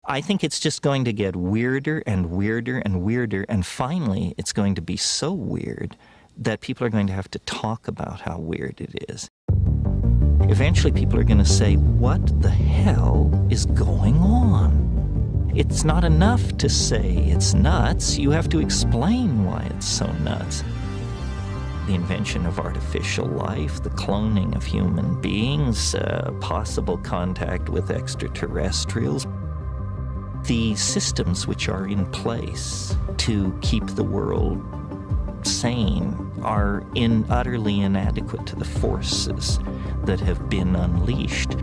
I think it's just going to get weirder and weirder and weirder, and finally it's going to be so weird that people are going to have to talk about how weird it is. Eventually people are going to say, what the hell is going on? It's not enough to say it's nuts. You have to explain why it's so nuts. The invention of artificial life, the cloning of human beings, possible contact with extraterrestrials, the systems which are in place to keep the world sane are utterly inadequate to the forces that have been unleashed.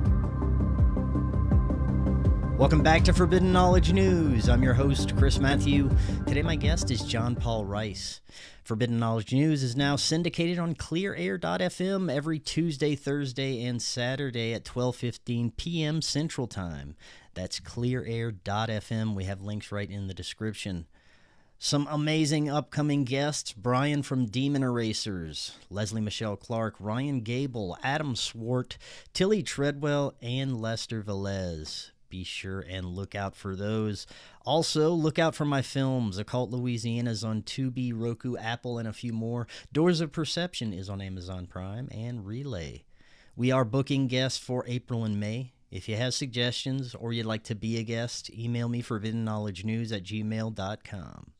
Welcome back to Forbidden Knowledge News. I'm your host, Chris Matthew. Today my guest is John Paul Rice. Forbidden Knowledge News is now syndicated on clearair.fm every Tuesday, Thursday, and Saturday at 12:15 p.m. Central Time. That's clearair.fm. We have links right in the description. Some amazing upcoming guests: Brian from Demon Erasers, Leslie Michelle Clark, Ryan Gable, Adam Swart, Tilly Treadwell, and Lester Velez. Be sure and look out for those. Also, look out for my films. Occult Louisiana is on Tubi, Roku, Apple, and a few more. Doors of Perception is on Amazon Prime, and Relay. We are booking guests for April and May. If you have suggestions or you'd like to be a guest, email me forbiddenknowledgenews@gmail.com.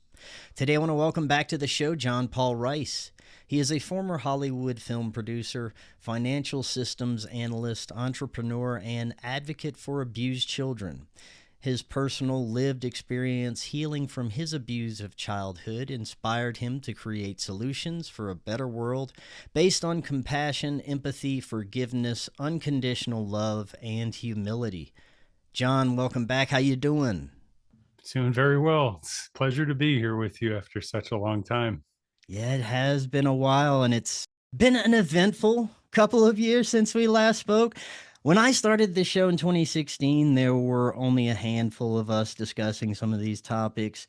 Today I want to welcome back to the show John Paul Rice. He is a former Hollywood film producer, financial systems analyst, entrepreneur, and advocate for abused children. His personal lived experience healing from his abuse of childhood inspired him to create solutions for a better world based on compassion, empathy, forgiveness, unconditional love, and humility. John, welcome back. How you doing? Doing very well. It's a pleasure to be here with you after such a long time. Yeah, it has been a while, and it's been an eventful couple of years since we last spoke. When I started this show in 2016, there were only a handful of us discussing some of these topics.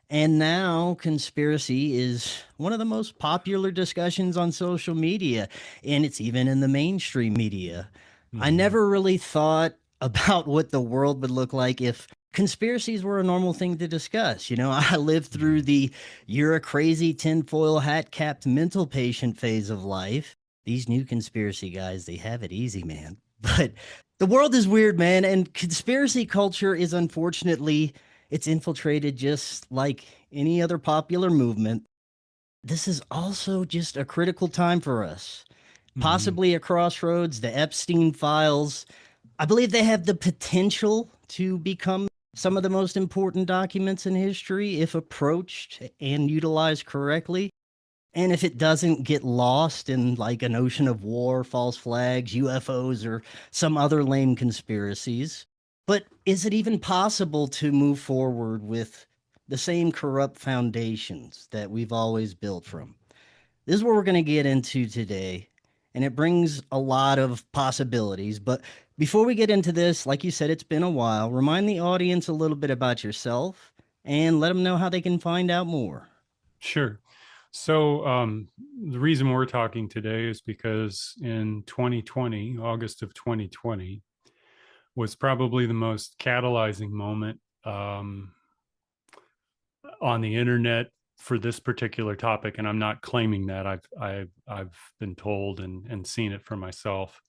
And now conspiracy is one of the most popular discussions on social media, and it's even in the mainstream media. I never really thought about what the world would look like if conspiracies were a normal thing to discuss. You know, I lived through the "you're a crazy tinfoil hat capped mental patient" phase of life. These new conspiracy guys, they have it easy, man. But the world is weird, man, and conspiracy culture is, unfortunately, it's infiltrated just like any other popular movement. This is also just a critical time for us. Possibly a crossroads. The Epstein files, I believe they have the potential to become some of the most important documents in history if approached and utilized correctly. And if it doesn't get lost in like an ocean of war, false flags, UFOs, or some other lame conspiracies. But is it even possible to move forward with the same corrupt foundations that we've always built from? This is what we're going to get into today. And it brings a lot of possibilities. But before we get into this, like you said, it's been a while. Remind the audience a little bit about yourself and let them know how they can find out more. Sure. So the reason we're talking today is because in 2020, August of 2020, was probably the most catalyzing moment on the internet for this particular topic. And I'm not claiming that. I've been told and seen it for myself.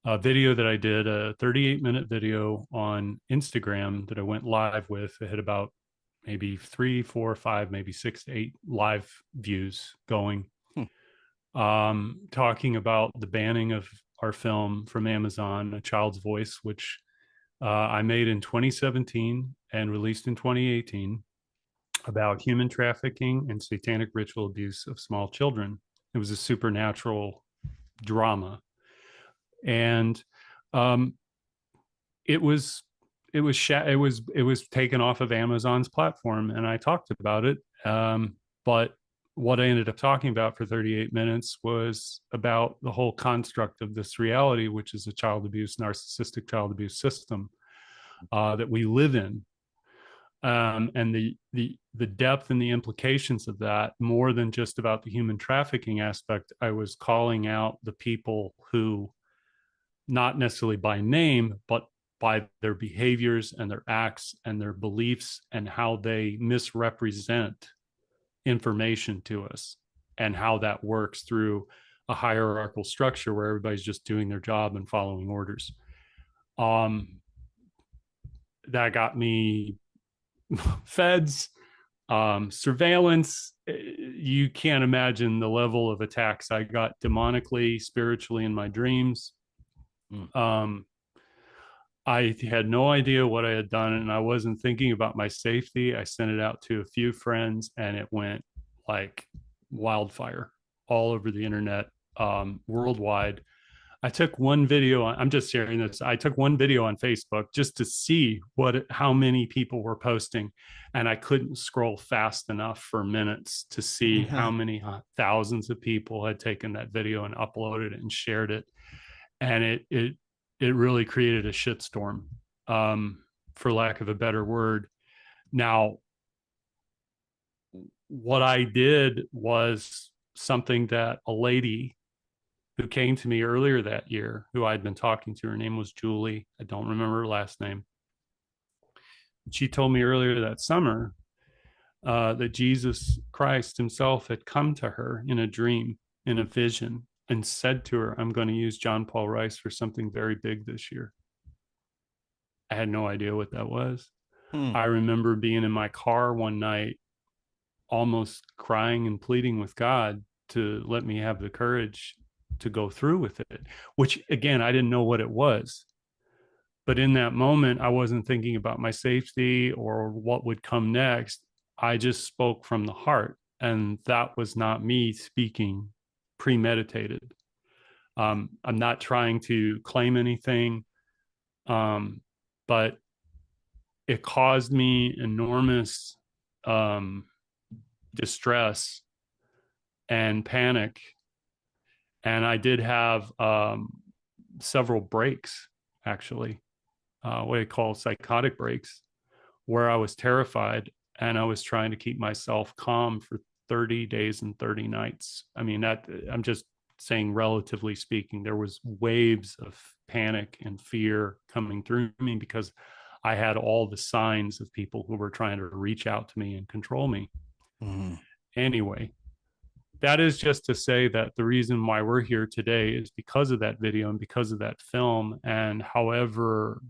A video that I did, a 38-minute video on Instagram that I went live with. It had about maybe 3, 4, 5, maybe 6 to 8 live views going, talking about the banning of our film from Amazon, A Child's Voice, which I made in 2017 and released in 2018, about human trafficking and satanic ritual abuse of small children. It was a supernatural drama. And it was taken off of Amazon's platform, and I talked about it. But what I ended up talking about for 38 minutes was about the whole construct of this reality, which is a narcissistic child abuse system that we live in, and the depth and the implications of that. More than just about the human trafficking aspect, I was calling out the people who, not necessarily by name, but by their behaviors and their acts and their beliefs and how they misrepresent information to us, and how that works through a hierarchical structure where everybody's just doing their job and following orders. That got me feds, surveillance. You can't imagine the level of attacks I got demonically, spiritually in my dreams. I had no idea what I had done, and I wasn't thinking about my safety. I sent it out to a few friends, and it went like wildfire all over the internet, worldwide. I took one video I'm just sharing this. I took one video on Facebook just to see how many people were posting, and I couldn't scroll fast enough for minutes to see how many thousands of people had taken that video and uploaded it and shared it. And it really created a shitstorm, for lack of a better word. Now, what I did was something that a lady who came to me earlier that year, who I'd been talking to, her name was Julie. I don't remember her last name. She told me earlier that summer that Jesus Christ himself had come to her in a dream, in a vision, and said to her, I'm going to use John Paul Rice for something very big this year. I had no idea what that was. I remember being in my car one night, almost crying and pleading with God to let me have the courage to go through with it, which again, I didn't know what it was. But in that moment, I wasn't thinking about my safety or what would come next. I just spoke from the heart, and that was not me speaking premeditated. I'm not trying to claim anything, but it caused me enormous distress and panic. And I did have several breaks, actually, what I call psychotic breaks, where I was terrified and I was trying to keep myself calm for 30 days and 30 nights. I mean, I'm just saying, relatively speaking, there was waves of panic and fear coming through me because I had all the signs of people who were trying to reach out to me and control me. Anyway, that is just to say that the reason why we're here today is because of that video and because of that film. And however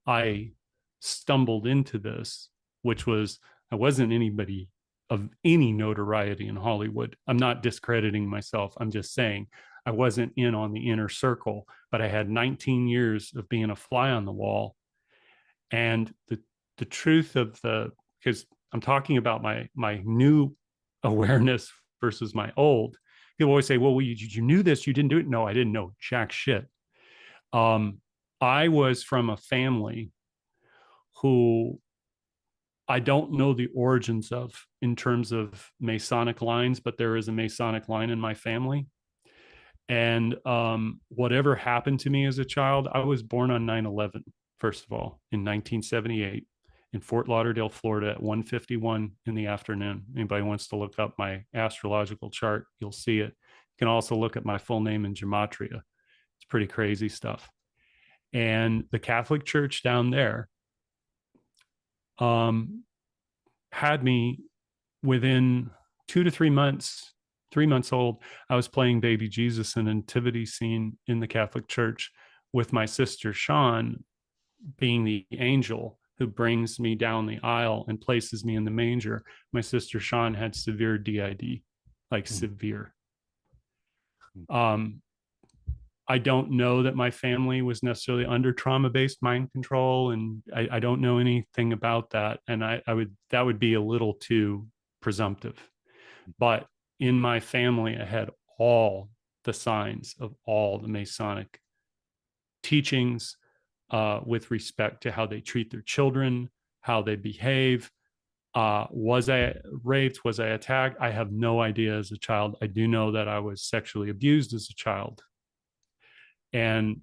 I stumbled into this, which was, I wasn't anybody of any notoriety in Hollywood. I'm not discrediting myself. I'm just saying I wasn't in on the inner circle, but I had 19 years of being a fly on the wall. And the truth of because I'm talking about my new awareness versus my old. People always say, well, you knew this, you didn't do it. No, I didn't know jack shit. I was from a family who I don't know the origins of in terms of Masonic lines, but there is a Masonic line in my family. And whatever happened to me as a child, I was born on 9/11, first of all, in 1978 in Fort Lauderdale, Florida at 1:51 in the afternoon. Anybody wants to look up my astrological chart, you'll see it. You can also look at my full name in gematria. It's pretty crazy stuff. And the Catholic Church down there had me within 2 to 3 months, 3 months old. I was playing baby Jesus in a nativity scene in the Catholic Church with my sister Sean being the angel who brings me down the aisle and places me in the manger. My sister Sean had severe DID, like severe. I don't know that my family was necessarily under trauma-based mind control, and I don't know anything about that. And that would be a little too presumptive. But in my family, I had all the signs of all the Masonic teachings with respect to how they treat their children, how they behave. Was I raped? Was I attacked? I have no idea as a child. I do know that I was sexually abused as a child. And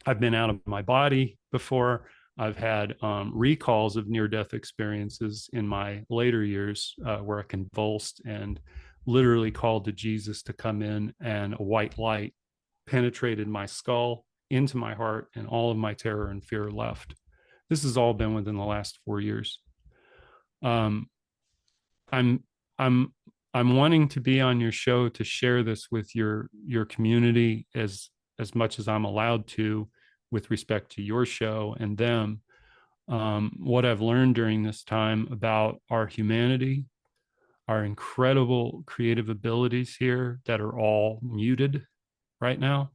I've been out of my body before. I've had recalls of near-death experiences in my later years where I convulsed and literally called to Jesus to come in, and a white light penetrated my skull into my heart, and all of my terror and fear left. This has all been within the last 4 years. Um, I'm I'm I'm wanting to be on your show to share this with your community as much as I'm allowed to, with respect to your show and them. What I've learned during this time about our humanity, our incredible creative abilities here that are all muted right now,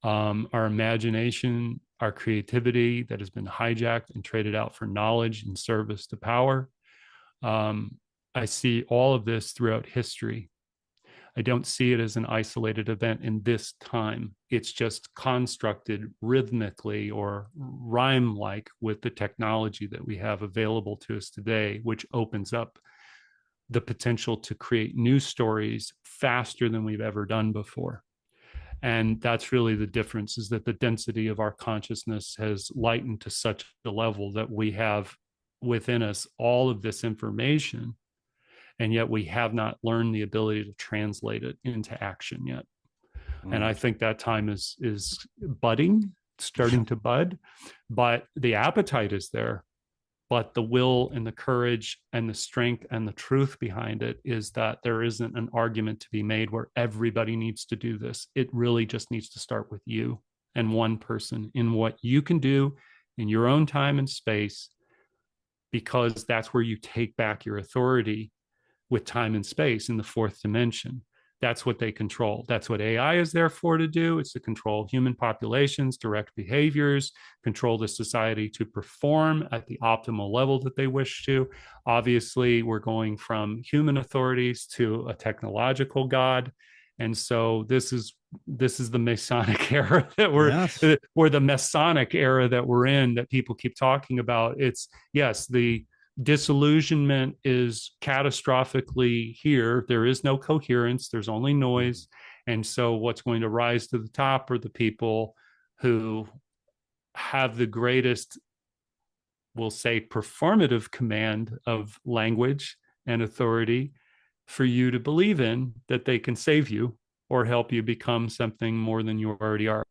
our imagination, our creativity that has been hijacked and traded out for knowledge and service to power. I see all of this throughout history. I don't see it as an isolated event in this time. It's just constructed rhythmically or rhyme like with the technology that we have available to us today, which opens up the potential to create new stories faster than we've ever done before. And that's really the difference, is that the density of our consciousness has lightened to such a level that we have within us all of this information, and yet we have not learned the ability to translate it into action yet. And I think that time is budding, starting to bud, but the appetite is there. But the will and the courage and the strength and the truth behind it is that there isn't an argument to be made where everybody needs to do this. It really just needs to start with you and one person in what you can do in your own time and space, because that's where you take back your authority with time and space in the fourth dimension. That's what they control. That's what AI is there for to do. It's to control human populations, direct behaviors, control the society to perform at the optimal level that they wish to. Obviously, we're going from human authorities to a technological God. And so this is the Masonic era that we're the Masonic era that we're in, that people keep talking about. It's, yes, the disillusionment is catastrophically here. There is no coherence. There's only noise. And so what's going to rise to the top are the people who have the greatest, we'll say, performative command of language and authority for you to believe in that they can save you or help you become something more than you already are.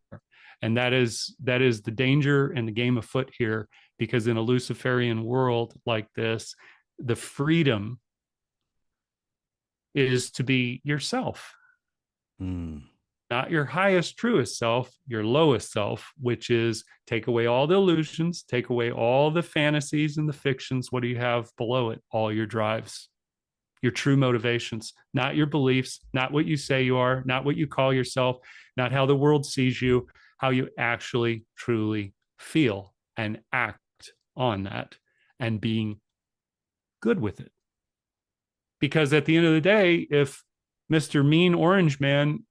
And that is the danger and the game afoot here, because in a Luciferian world like this, the freedom is to be yourself, not your highest, truest self, your lowest self, which is take away all the illusions, take away all the fantasies and the fictions. What do you have below it? All your drives, your true motivations, not your beliefs, not what you say you are, not what you call yourself, not how the world sees you, how you actually truly feel and act on that, and being good with it. Because at the end of the day, if Mr. Mean Orange Man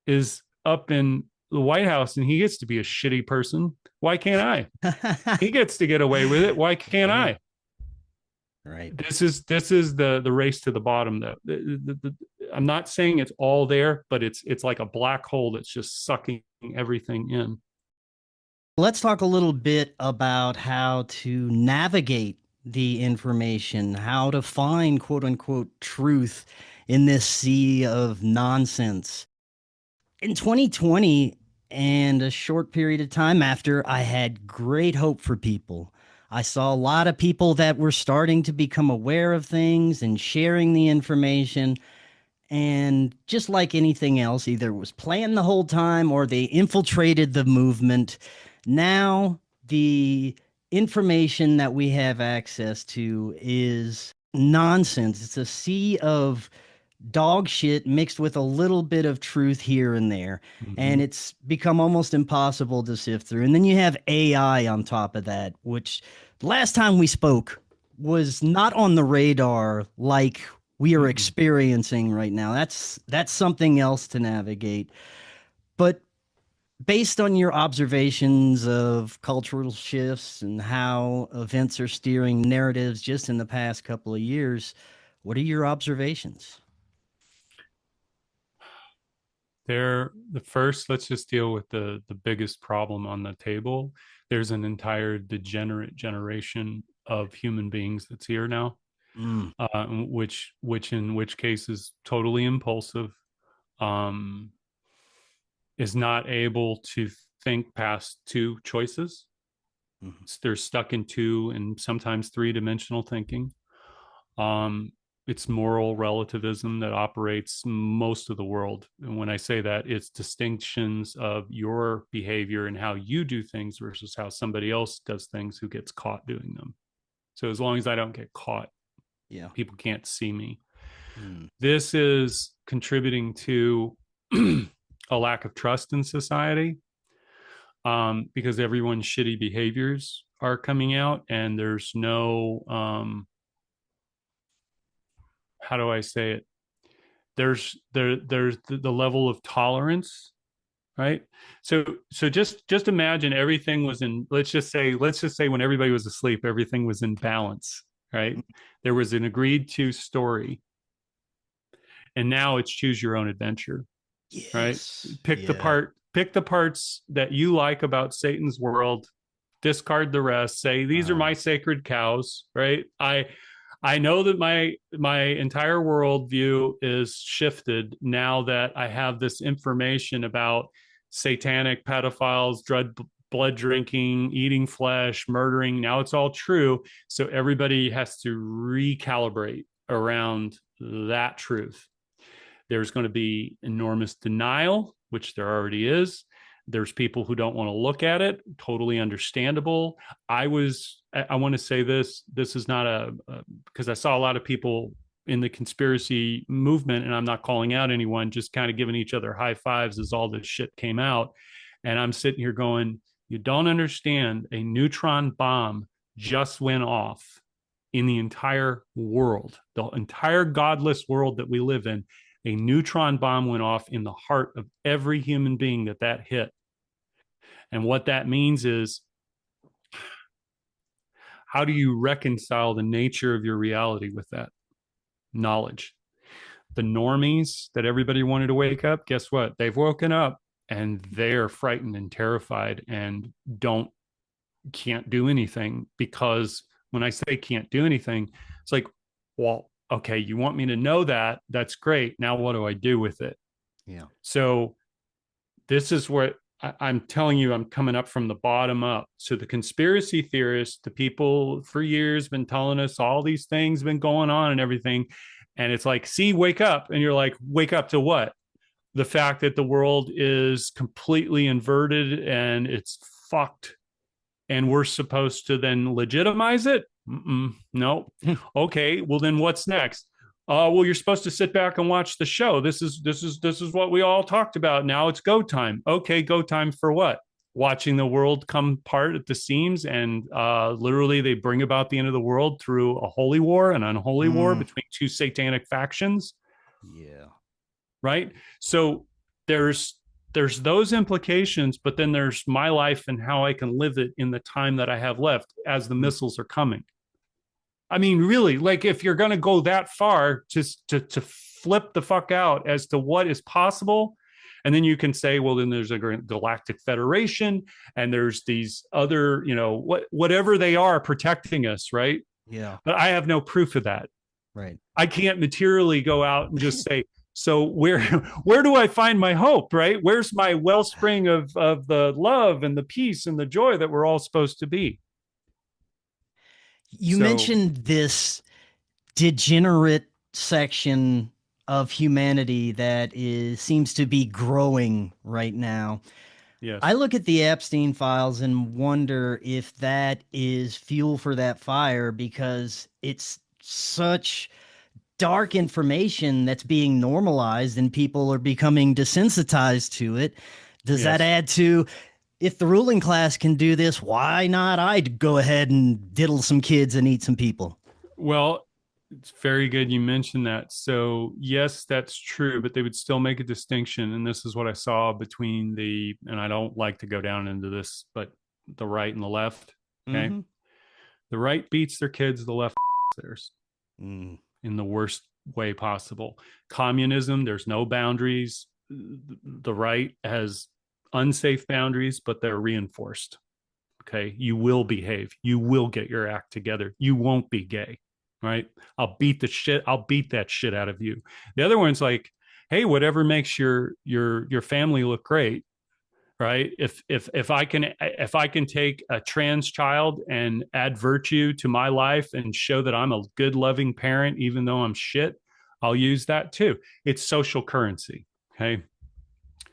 is up in the White House and he gets to be a shitty person, why can't I? He gets to get away with it. Why can't I? Right. This is the race to the bottom. Though I'm not saying it's all there, but it's like a black hole that's just sucking everything in. Let's talk a little bit about how to navigate the information, how to find quote unquote truth in this sea of nonsense. In 2020, and a short period of time after, I had great hope for people. I saw a lot of people that were starting to become aware of things and sharing the information. And just like anything else, either it was planned the whole time or they infiltrated the movement. Now, the information that we have access to is nonsense. It's a sea of dog shit mixed with a little bit of truth here and there. And it's become almost impossible to sift through. And then you have AI on top of that, which last time we spoke was not on the radar like we are experiencing right now. That's something else to navigate. But based on your observations of cultural shifts and how events are steering narratives just in the past couple of years, what are your observations? Let's just deal with the biggest problem on the table. There's an entire degenerate generation of human beings that's here now, which in which case is totally impulsive, is not able to think past two choices. Mm-hmm. They're stuck in two and sometimes three-dimensional thinking. It's moral relativism that operates most of the world. And when I say that, it's distinctions of your behavior and how you do things versus how somebody else does things who gets caught doing them. So as long as I don't get caught, Yeah. people can't see me. Mm. This is contributing to a lack of trust in society, because everyone's shitty behaviors are coming out, and there's no how do I say it? There's the level of tolerance, right? So just imagine everything was in, let's just say when everybody was asleep, everything was in balance, right? There was an agreed to story, and now it's choose your own adventure, right? Yes. Pick Yeah. the parts that you like about Satan's world, discard the rest, say these are my sacred cows, right? I know that my entire worldview is shifted now that I have this information about satanic pedophiles, blood drinking, eating flesh, murdering. Now it's all true. So everybody has to recalibrate around that truth. There's going to be enormous denial, which there already is. There's people who don't want to look at it. Totally understandable. I want to say this is not because I saw a lot of people in the conspiracy movement, and I'm not calling out anyone, just kind of giving each other high fives as all this shit came out. And I'm sitting here going, you don't understand, a neutron bomb just went off in the entire world, the entire godless world that we live in. A neutron bomb went off in the heart of every human being that hit. And what that means is, how do you reconcile the nature of your reality with that knowledge? The normies that everybody wanted to wake up, guess what? They've woken up and they're frightened and terrified and can't do anything, because when I say can't do anything, it's like, well, okay, you want me to know that? That's great. Now what do I do with it? Yeah. So this is what I'm telling you, I'm coming up from the bottom up. So the conspiracy theorists, the people for years been telling us all these things been going on and everything. And it's like, see, wake up. And you're like, wake up to what? The fact that the world is completely inverted and it's fucked. And we're supposed to then legitimize it? No. Okay, well then what's next? Well, you're supposed to sit back and watch the show. This is what we all talked about. Now it's go time. Okay, go time for what? Watching the world come apart at the seams, and literally they bring about the end of the world through a holy war, an unholy war between two satanic factions. Yeah. Right. So there's those implications, but then there's my life and how I can live it in the time that I have left as the missiles are coming. I mean, really, like, if you're going to go that far, just to flip the fuck out as to what is possible. And then you can say, well, then there's a galactic federation and there's these other, whatever they are protecting us. Right. Yeah. But I have no proof of that. Right. I can't materially go out and just say, so where do I find my hope, right? Where's my wellspring of the love and the peace and the joy that we're all supposed to be? You mentioned this degenerate section of humanity that seems to be growing right now. Yes. I look at the Epstein files and wonder if that is fuel for that fire, because it's such dark information that's being normalized and people are becoming desensitized to it. Does that add to, if the ruling class can do this, why not I'd go ahead and diddle some kids and eat some people? Well, it's very good you mentioned that. So yes, that's true, but they would still make a distinction. And this is what I saw between and I don't like to go down into this, but the right and the left. Okay. Mm-hmm. The right beats their kids, the left theirs. In the worst way possible. Communism, there's no boundaries. The right has unsafe boundaries, but they're reinforced. Okay. You will behave. You will get your act together. You won't be gay. Right. I'll beat that shit out of you. The other one's like, hey, whatever makes your family look great. right? If I can take a trans child and add virtue to my life and show that I'm a good, loving parent, even though I'm shit, I'll use that too. It's social currency. Okay.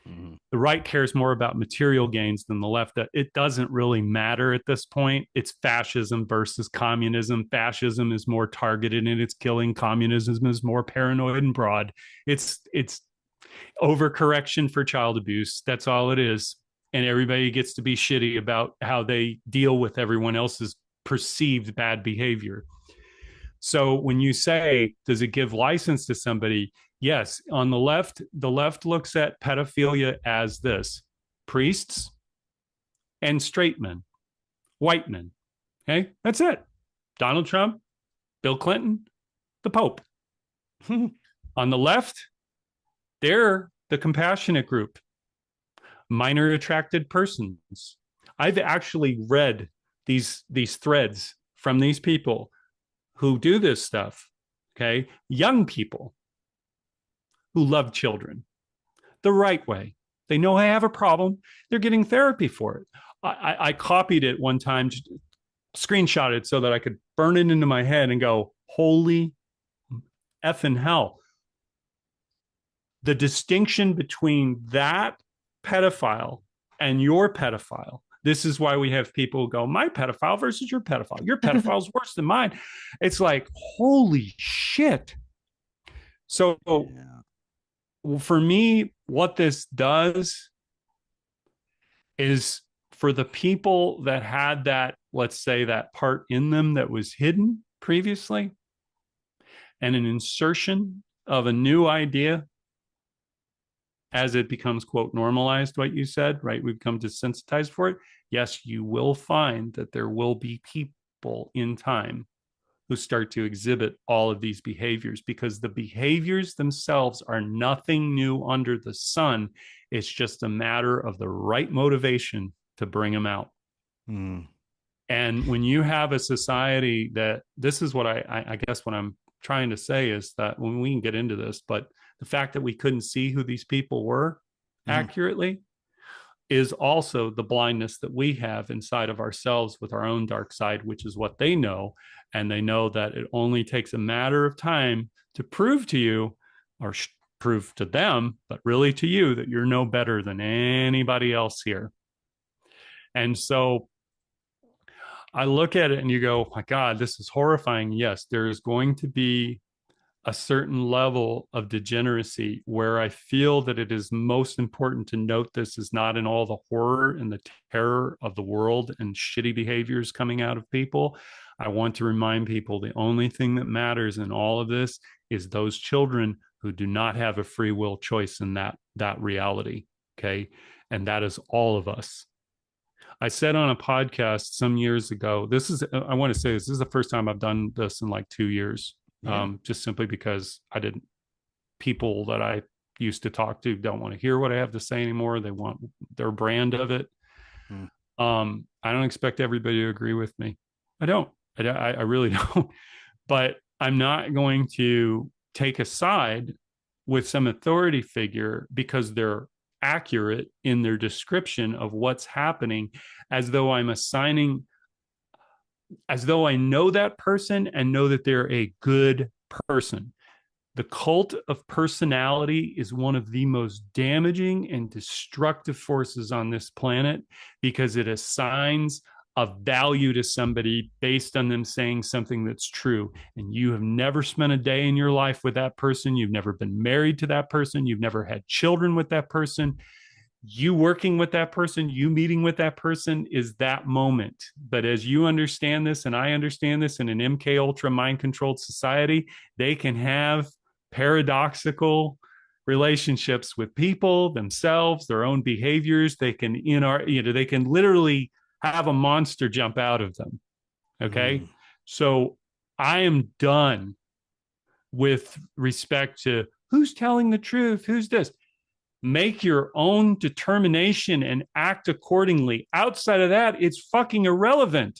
Mm-hmm. The right cares more about material gains than the left. It doesn't really matter at this point. It's fascism versus communism. Fascism is more targeted in its killing. Communism is more paranoid and broad. It's overcorrection for child abuse. That's all it is. And everybody gets to be shitty about how they deal with everyone else's perceived bad behavior. So when you say, does it give license to somebody? Yes. On the left looks at pedophilia as this: priests and straight men, white men. Okay. That's it. Donald Trump, Bill Clinton, the Pope. On the left, they're the compassionate group, minor attracted persons. I've actually read these threads from these people who do this stuff. Okay. Young people who love children the right way. They know I have a problem. They're getting therapy for it. I copied it one time, just screenshot it so that I could burn it into my head and go, holy effing hell. The distinction between that pedophile and your pedophile. This is why we have people go, my pedophile versus your pedophile. Your pedophile is worse than mine. It's like, holy shit. So for me, what this does is, for the people that had that, let's say, that part in them that was hidden previously, and an insertion of a new idea as it becomes, quote, normalized, what you said, right? We've become desensitized for it. Yes, you will find that there will be people in time who start to exhibit all of these behaviors, because the behaviors themselves are nothing new under the sun. It's just a matter of the right motivation to bring them out. Mm. And when you have a society that, this is what I guess what I'm trying to say is that, when we can get into this, but the fact that we couldn't see who these people were accurately is also the blindness that we have inside of ourselves with our own dark side, which is what they know. And they know that it only takes a matter of time to prove to you, or prove to them, but really to you, that you're no better than anybody else here. And so I look at it and you go, oh my God, this is horrifying. Yes, there is going to be a certain level of degeneracy where I feel that it is most important to note this is not in all the horror and the terror of the world and shitty behaviors coming out of people. I want to remind people the only thing that matters in all of this is those children who do not have a free will choice in that reality. Okay. And that is all of us. I said on a podcast some years ago, I want to say this is the first time I've done this in like 2 years. Just simply because people that I used to talk to don't want to hear what I have to say anymore. They want their brand of it. I don't expect everybody to agree with me. I don't. I really don't. But I'm not going to take a side with some authority figure because they're accurate in their description of what's happening, as though I know that person and know that they're a good person. The cult of personality is one of the most damaging and destructive forces on this planet, because it assigns a value to somebody based on them saying something that's true. And you have never spent a day in your life with that person. You've never been married to that person. You've never had children with that person. You working with that person, you meeting with that person is that moment. But as you understand this, and I understand this, in an MK Ultra mind controlled society, they can have paradoxical relationships with people, themselves, their own behaviors. They can they can literally have a monster jump out of them. Okay. So I am done with respect to who's telling the truth, who's this. Make your own determination and act accordingly. Outside of that, it's fucking irrelevant.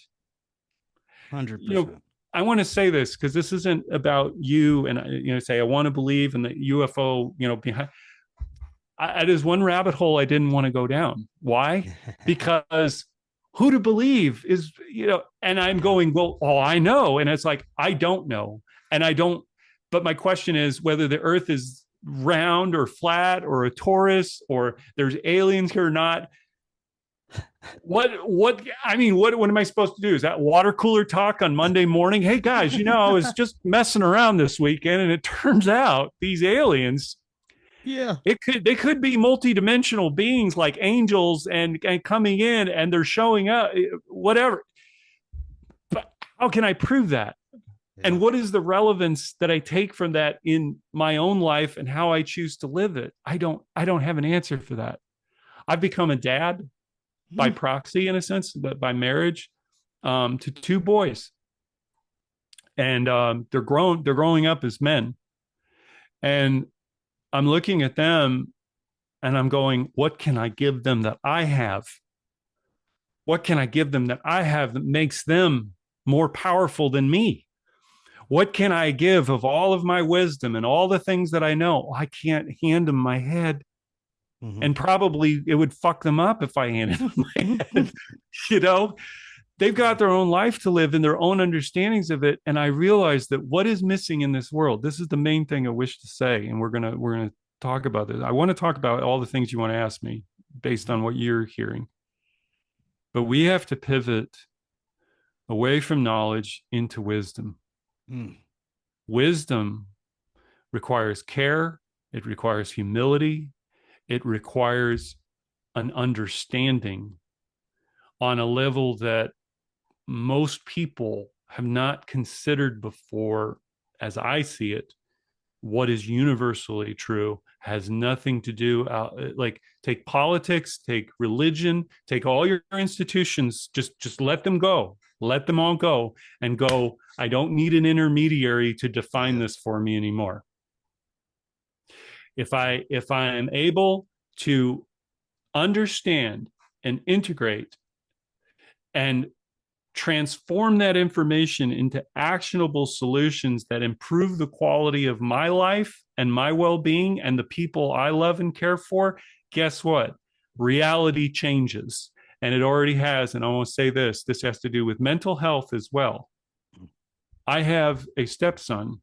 100%. I want to say this because this isn't about you and say I want to believe in the UFO, behind. It is one rabbit hole I didn't want to go down. Why? Because who to believe is, and I'm going, well, I know. And it's like, I don't know. And I don't, but my question is whether the earth is round or flat or a torus or there's aliens here or not. What am I supposed to do? Is that water cooler talk on Monday morning? Hey guys, I was just messing around this weekend and it turns out these aliens, they could be multidimensional beings like angels and coming in and they're showing up, whatever. But how can I prove that? Yeah. And what is the relevance that I take from that in my own life and how I choose to live it? I don't have an answer for that. I've become a dad by proxy, in a sense, but by marriage, to two boys. And they're growing up as men. And I'm looking at them and I'm going, what can I give them that I have? What can I give them that I have that makes them more powerful than me? What can I give of all of my wisdom and all the things that I know? I can't hand them my head. And probably it would fuck them up if I handed them my head. They've got their own life to live and their own understandings of it. And I realized that what is missing in this world, this is the main thing I wish to say. And we're gonna talk about this. I want to talk about all the things you want to ask me based on what you're hearing. But we have to pivot away from knowledge into wisdom. Wisdom requires care. It requires humility. It requires an understanding on a level that most people have not considered before, as I see it. What is universally true has nothing to do, like take politics, take religion, take all your institutions, just let them go. Let them all go and go, I don't need an intermediary to define this for me anymore. If I am able to understand and integrate and transform that information into actionable solutions that improve the quality of my life and my well-being and the people I love and care for, guess what? Reality changes. And it already has. And I want to say this has to do with mental health as well. I have a stepson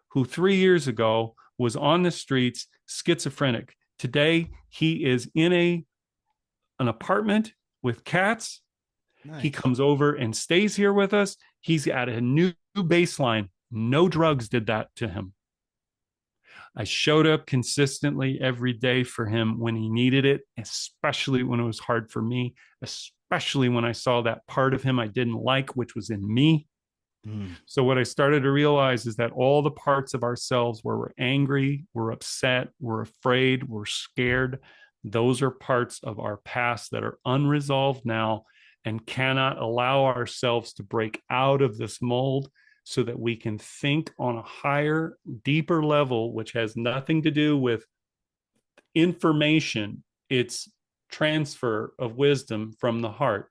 who 3 years ago was on the streets, schizophrenic. Today, he is in an apartment with cats. Nice. He comes over and stays here with us. He's at a new baseline. No drugs did that to him. I showed up consistently every day for him when he needed it, especially when it was hard for me, especially when I saw that part of him I didn't like, which was in me. So what I started to realize is that all the parts of ourselves where we're angry, we're upset, we're afraid, we're scared, those are parts of our past that are unresolved now and cannot allow ourselves to break out of this mold so that we can think on a higher, deeper level, which has nothing to do with information. It's transfer of wisdom from the heart.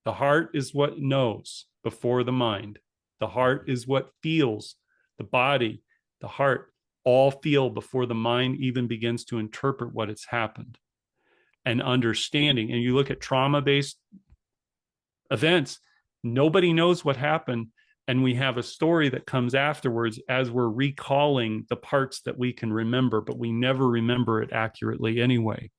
The heart is what knows before the mind. The heart is what feels. The body, the heart, all feel before the mind even begins to interpret what has happened. And understanding, and you look at trauma-based events, nobody knows what happened. And we have a story that comes afterwards as we're recalling the parts that we can remember, but we never remember it accurately anyway.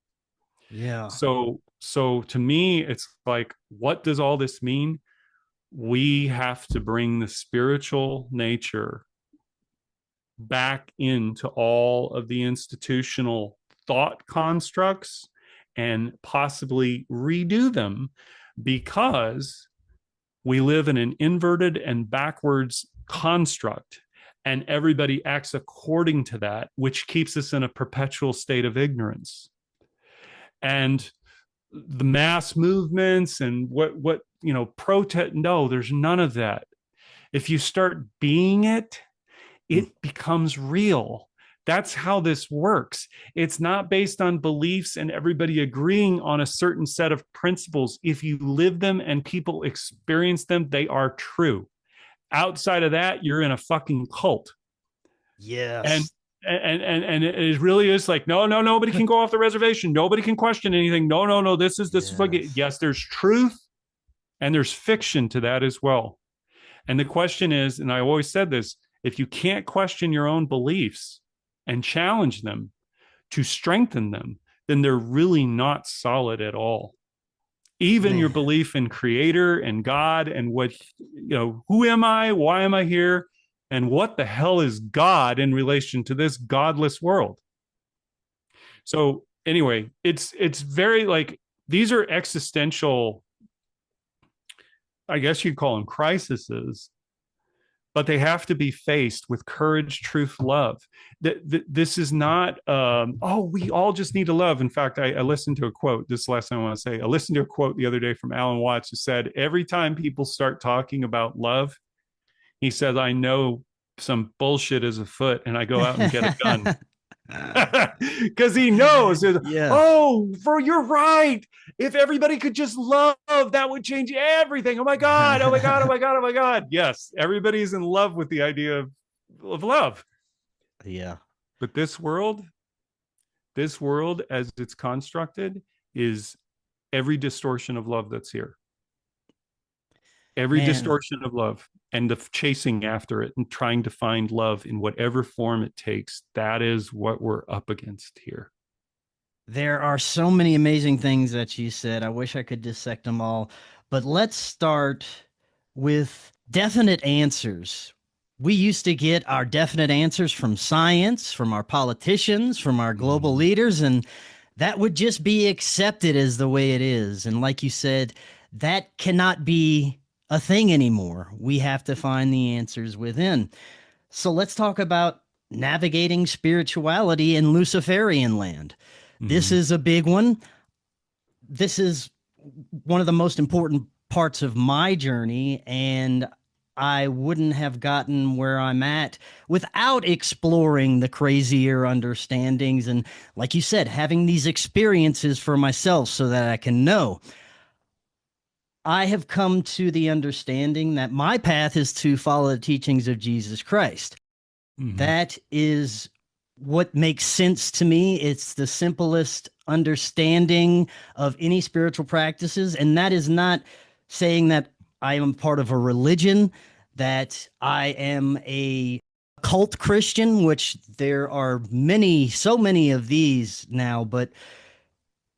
Yeah. So to me, it's like, what does all this mean? We have to bring the spiritual nature back into all of the institutional thought constructs and possibly redo them, because we live in an inverted and backwards construct and everybody acts according to that, which keeps us in a perpetual state of ignorance. And the mass movements and what protest, no, there's none of that. If you start being it, it becomes real. That's how this works. It's not based on beliefs and everybody agreeing on a certain set of principles. If you live them and people experience them, they are true. Outside of that, you're in a fucking cult. Yes. and it really is like, no, nobody can go off the reservation. Nobody can question anything. No. This is like, yes, there's truth and there's fiction to that as well. And the question is, and I always said this, if you can't question your own beliefs and challenge them to strengthen them, then they're really not solid at all. Even your belief in creator and God and what, who am I? Why am I here? And what the hell is God in relation to this godless world? So anyway, it's very like, these are existential, I guess you'd call them crises, but they have to be faced with courage, truth, love. This is not, we all just need to love. In fact, I listened to a quote, this is the last thing I want to say. I listened to a quote the other day from Alan Watts, who said, every time people start talking about love, he says, I know some bullshit is afoot, and I go out and get a gun. Because he knows, you're right. If everybody could just love, that would change everything. Oh my God. Yes, everybody's in love with the idea of love. Yeah. But this world as it's constructed is every distortion of love that's here. Every distortion of love and the chasing after it and trying to find love in whatever form it takes. That is what we're up against here. There are so many amazing things that you said. I wish I could dissect them all, but let's start with definite answers. We used to get our definite answers from science, from our politicians, from our global leaders, and that would just be accepted as the way it is. And like you said, that cannot be a thing anymore. We have to find the answers within. So let's talk about navigating spirituality in Luciferianland. This is a big one. This is one of the most important parts of my journey, and I wouldn't have gotten where I'm at without exploring the crazier understandings and, like you said, having these experiences for myself so that I can know. I have come to the understanding that my path is to follow the teachings of Jesus Christ. That is what makes sense to me. It's the simplest understanding of any spiritual practices. And that is not saying that I am part of a religion, that I am a cult Christian, which there are so many of these now, but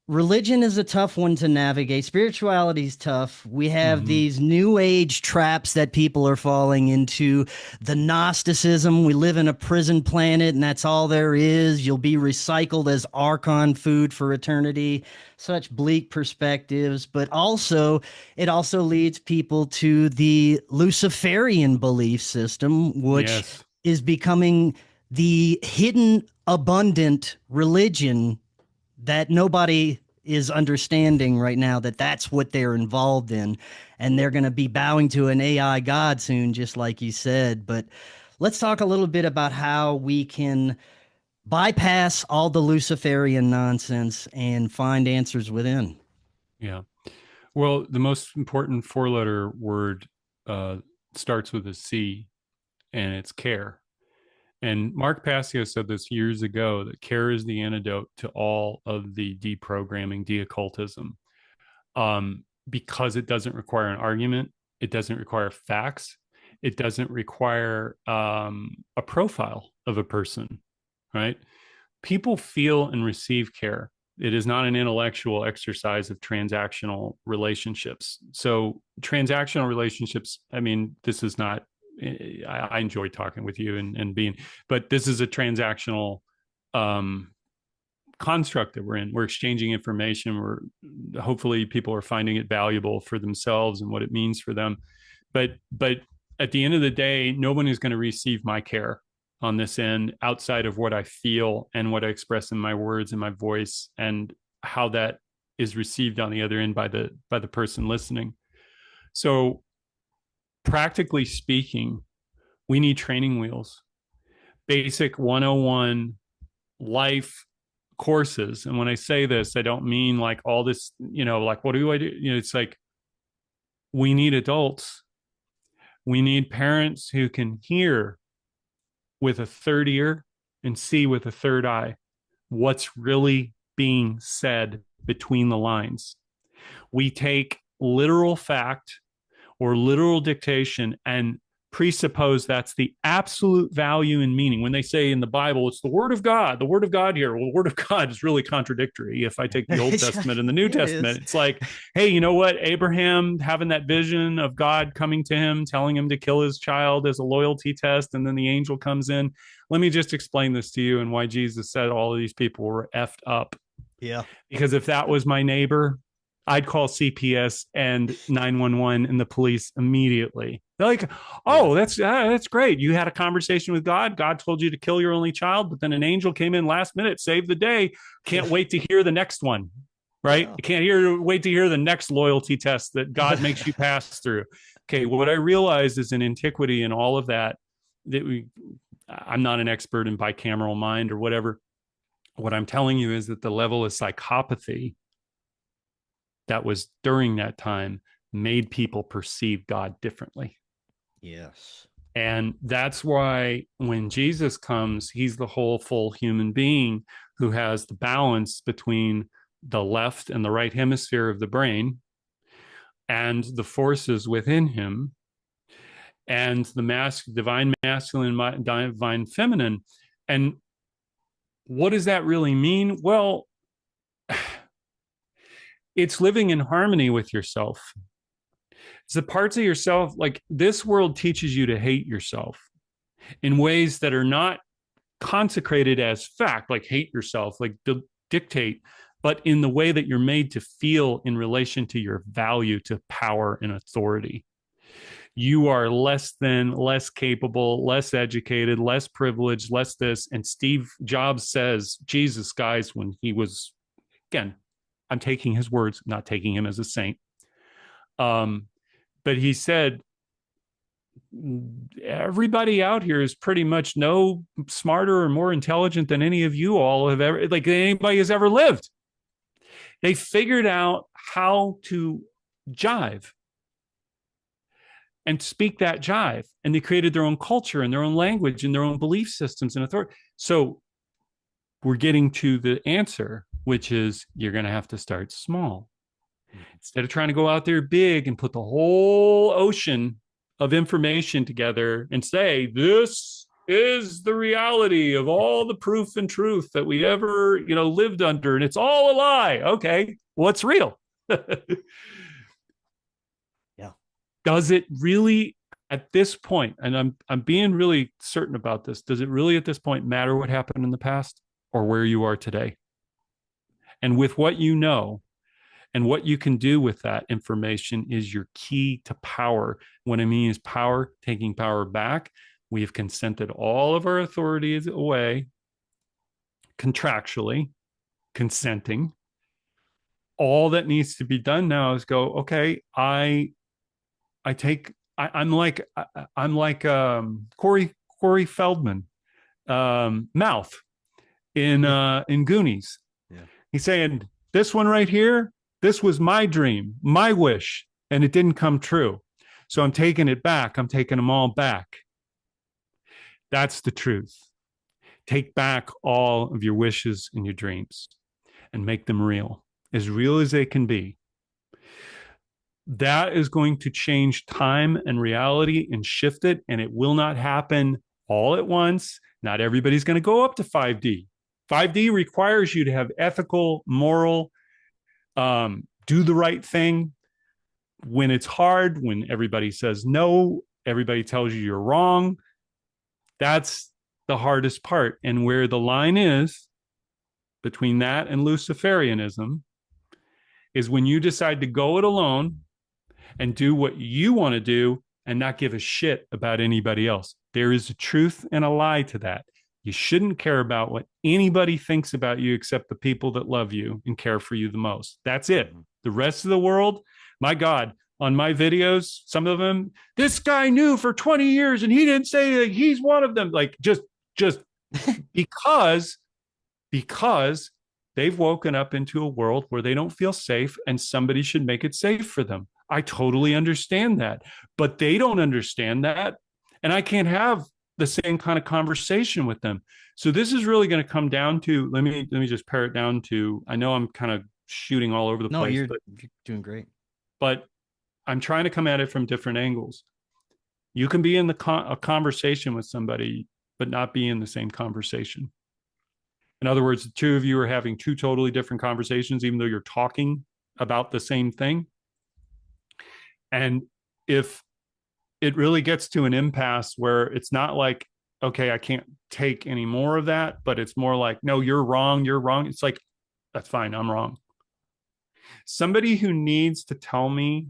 religion is a tough one to navigate. Spirituality is tough. We have these new age traps that people are falling into. The Gnosticism, we live in a prison planet and that's all there is. You'll be recycled as Archon food for eternity. Such bleak perspectives, but it also leads people to the Luciferian belief system, which is becoming the hidden abundant religion that nobody is understanding right now, that that's what they're involved in. And they're going to be bowing to an AI God soon, just like you said. But let's talk a little bit about how we can bypass all the Luciferian nonsense and find answers within. Yeah. Well, the most important four-letter word starts with a C, and it's care. And Mark Passio said this years ago, that care is the antidote to all of the deprogramming, deoccultism, because it doesn't require an argument. It doesn't require facts. It doesn't require a profile of a person, right? People feel and receive care. It is not an intellectual exercise of transactional relationships. So transactional relationships, I mean, this is not, I enjoy talking with you and being, but this is a transactional construct that we're in. We're exchanging information. Hopefully people are finding it valuable for themselves and what it means for them. But at the end of the day, no one is going to receive my care on this end outside of what I feel and what I express in my words and my voice, and how that is received on the other end by the person listening. So practically speaking, we need training wheels, basic 101 life courses. And when I say this, I don't mean like all this, like, what do I do? It's like, we need adults. We need parents who can hear with a third ear and see with a third eye what's really being said between the lines. We take literal fact or literal dictation and presuppose that's the absolute value and meaning. When they say in the Bible, it's the word of God here. Well, the word of God is really contradictory. If I take the Old Testament and the New Testament, it's like, hey, you know what? Abraham having that vision of God coming to him, telling him to kill his child as a loyalty test. And then the angel comes in. Let me just explain this to you and why Jesus said all of these people were effed up. Yeah. Because if that was my neighbor, I'd call CPS and 911 and the police immediately. They're like, oh, that's great. You had a conversation with God. God told you to kill your only child, but then an angel came in last minute, saved the day. Can't wait to hear the next one, right? You can't wait to hear the next loyalty test that God makes you pass through. Okay, what I realized is in antiquity and all of that, I'm not an expert in bicameral mind or whatever. What I'm telling you is that the level of psychopathy that was during that time made people perceive God differently. Yes. And that's why when Jesus comes, he's the whole full human being who has the balance between the left and the right hemisphere of the brain and the forces within him and the divine masculine, divine feminine. And what does that really mean? Well, it's living in harmony with yourself. It's the parts of yourself, like this world teaches you to hate yourself in ways that are not consecrated as fact, like hate yourself, like dictate, but in the way that you're made to feel in relation to your value to power and authority. You are less than, less capable, less educated, less privileged, less this. And Steve Jobs says, Jesus, guys, when he was, again, I'm taking his words, not taking him as a saint. But he said, everybody out here is pretty much no smarter or more intelligent than any of you all have ever, like anybody has ever lived. They figured out how to jive and speak that jive. And they created their own culture and their own language and their own belief systems and authority. So we're getting to the answer, which is you're going to have to start small. Instead of trying to go out there big and put the whole ocean of information together and say, this is the reality of all the proof and truth that we ever, lived under, and it's all a lie. Okay, what's real? Yeah. Does it really at this point, and I'm being really certain about this, does it really at this point matter what happened in the past or where you are today? And with what you know, and what you can do with that information is your key to power. What I mean is power, taking power back. We have consented all of our authorities away, contractually, consenting. All that needs to be done now is go, okay, I'm like Corey Feldman, Mouth in Goonies. Yeah. He's saying, this one right here, this was my dream, my wish, and it didn't come true. So I'm taking it back. I'm taking them all back. That's the truth. Take back all of your wishes and your dreams and make them real as they can be. That is going to change time and reality and shift it, and it will not happen all at once. Not everybody's going to go up to 5D. 5D requires you to have ethical, moral, do the right thing when it's hard, when everybody says no, everybody tells you you're wrong. That's the hardest part. And where the line is between that and Luciferianism is when you decide to go it alone and do what you want to do and not give a shit about anybody else. There is a truth and a lie to that. You shouldn't care about what anybody thinks about you except the people that love you and care for you the most. That's it. The rest of the world, my God, on my videos, some of them, this guy knew for 20 years and he didn't say that he's one of them. Like just because they've woken up into a world where they don't feel safe and somebody should make it safe for them. I totally understand that, but they don't understand that. And I can't have the same kind of conversation with them. So this is really going to come down to, let me just pare it down to, I know I'm kind of shooting all over the No, place, you're doing great. but I'm trying to come at it from different angles. You can be in a conversation with somebody, but not be in the same conversation. In other words, the two of you are having two totally different conversations, even though you're talking about the same thing. And if it really gets to an impasse where it's not like, okay, I can't take any more of that, but it's more like, no, you're wrong, you're wrong. It's like, that's fine, I'm wrong. Somebody who needs to tell me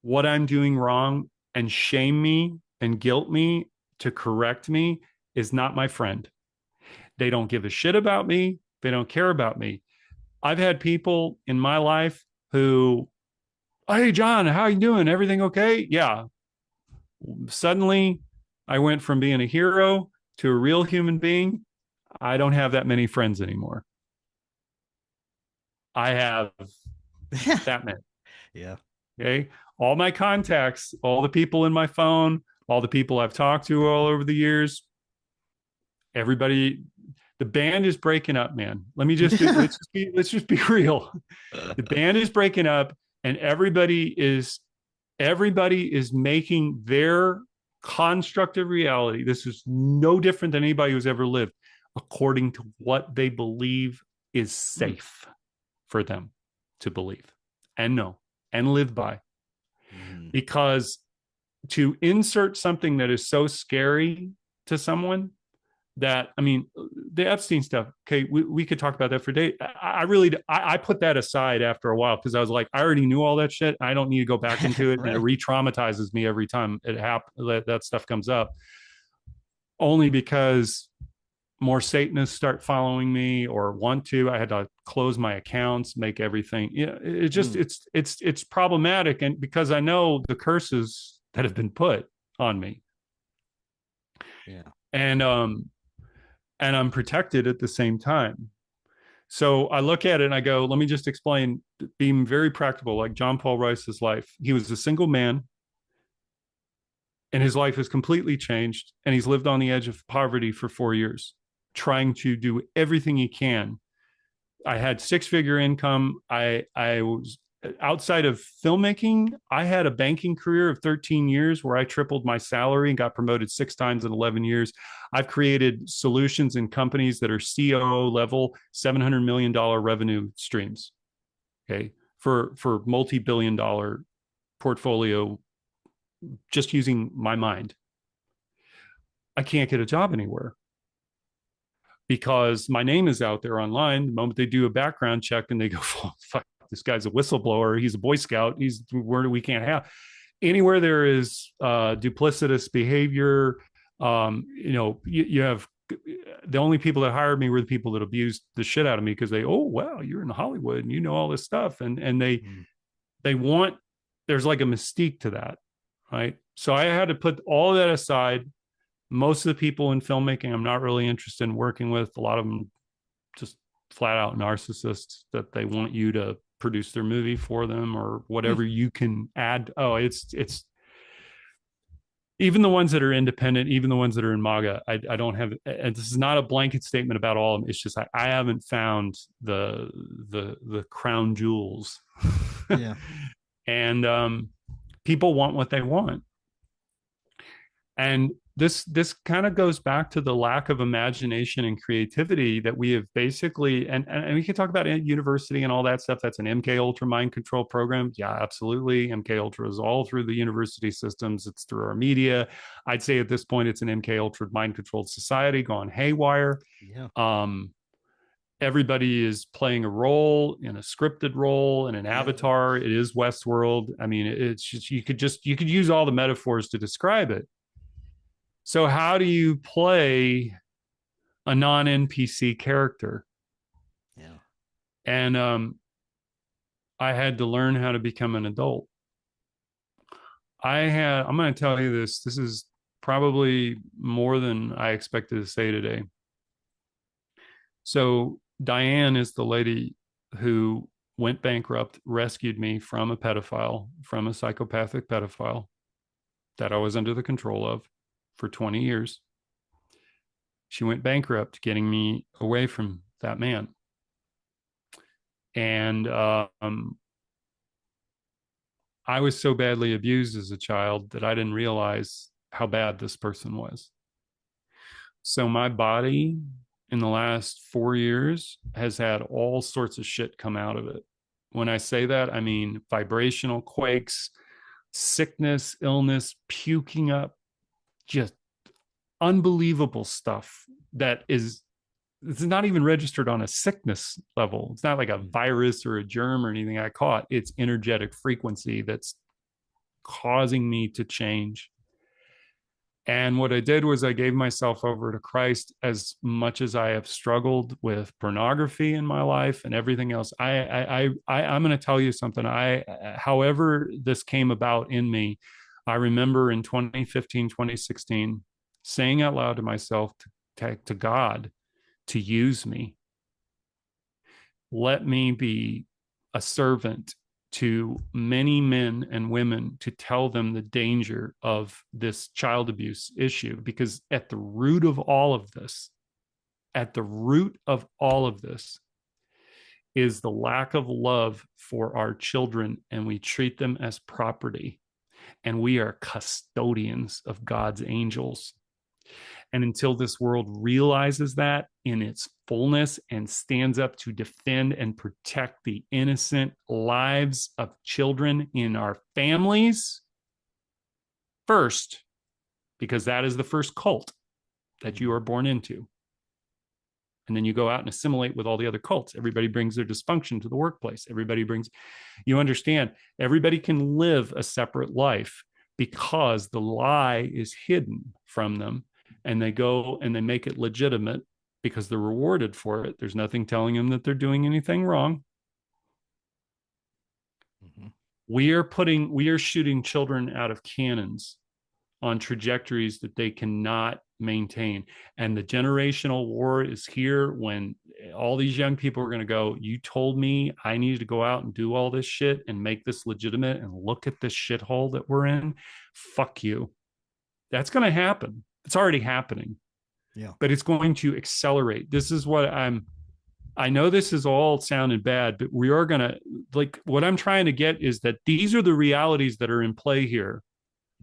what I'm doing wrong and shame me and guilt me to correct me is not my friend. They don't give a shit about me. They don't care about me. I've had people in my life who, hey, John, how you doing? Everything okay? Yeah. Suddenly, I went from being a hero to a real human being. I don't have that many friends anymore. I have that many. Yeah. Okay. All my contacts, all the people in my phone, all the people I've talked to all over the years, everybody, the band is breaking up, man. Let's just be real. The band is breaking up, and everybody is making their construct of reality. This is no different than anybody who's ever lived, according to what they believe is safe for them to believe and know and live by. Because to insert something that is so scary to someone that, I mean, the Epstein stuff, okay, we could talk about that for days. I put that aside after a while because I was like, I already knew all that shit. I don't need to go back into it. Right. And it re-traumatizes me every time that stuff comes up. Only because more Satanists start following me or want to. I had to close my accounts, make everything. Yeah, it just it's problematic, and because I know the curses that have been put on me. Yeah. And I'm protected at the same time. So I look at it and I go, let me just explain, being very practical, like John Paul Rice's life. He was a single man, and his life has completely changed, and he's lived on the edge of poverty for 4 years, trying to do everything he can. I had 6-figure income. I was outside of filmmaking. I had a banking career of 13 years where I tripled my salary and got promoted 6 times in 11 years. I've created solutions in companies that are COO level, $700 million revenue streams. Okay. For multi-billion dollar portfolio, just using my mind. I can't get a job anywhere because my name is out there online. The moment they do a background check and they go, oh, fuck, this guy's a whistleblower, he's a Boy Scout, he's where we can't have. Anywhere there is duplicitous behavior, you have the only people that hired me were the people that abused the shit out of me because they, oh wow, you're in Hollywood and you know all this stuff, and they want, there's like a mystique to that, right? So I had to put all of that aside. Most of the people in filmmaking I'm not really interested in working with. A lot of them just flat out narcissists that they want you to produce their movie for them or whatever you can add. Oh, it's even the ones that are independent, even the ones that are in MAGA. I don't have, and this is not a blanket statement about all of them. It's just I haven't found the crown jewels. Yeah. And people want what they want. And this kind of goes back to the lack of imagination and creativity that we have basically, and we can talk about university and all that stuff. That's an MK Ultra mind control program. Yeah, absolutely. MK Ultra is all through the university systems. It's through our media. I'd say at this point, it's an MK Ultra mind controlled society gone haywire. Yeah. Everybody is playing a role, in a scripted role, in an avatar. It is Westworld. I mean, it's just, you could use all the metaphors to describe it. So how do you play a non-NPC character? Yeah. And I had to learn how to become an adult. I'm going to tell you this. This is probably more than I expected to say today. So Diane is the lady who went bankrupt, rescued me from a pedophile, from a psychopathic pedophile that I was under the control of for 20 years. She went bankrupt, getting me away from that man. And I was so badly abused as a child that I didn't realize how bad this person was. So my body in the last 4 years has had all sorts of shit come out of it. When I say that, I mean vibrational quakes, sickness, illness, puking up, just unbelievable stuff that is, it's not even registered on a sickness level. It's not like a virus or a germ or anything I caught. It's energetic frequency that's causing me to change. And what I did was I gave myself over to Christ. As much as I have struggled with pornography in my life and everything else, I'm going to tell you something. However this came about in me, I remember in 2015, 2016, saying out loud to myself, to God, to use me. Let me be a servant to many men and women to tell them the danger of this child abuse issue, because at the root of all of this, is the lack of love for our children, and we treat them as property, and we are custodians of God's angels. And until this world realizes that in its fullness and stands up to defend and protect the innocent lives of children in our families first, because that is the first cult that you are born into. And then you go out and assimilate with all the other cults. Everybody brings their dysfunction to the workplace. You understand, everybody can live a separate life because the lie is hidden from them. And they go and they make it legitimate because they're rewarded for it. There's nothing telling them that they're doing anything wrong. Mm-hmm. We are shooting children out of cannons on trajectories that they cannot maintain. And the generational war is here, when all these young people are going to go, you told me I needed to go out and do all this shit and make this legitimate, and look at this shithole that we're in. Fuck you. That's going to happen. It's already happening. Yeah. But it's going to accelerate. This is what I know this is all sounding bad, but we are going to, like, what I'm trying to get is that these are the realities that are in play here.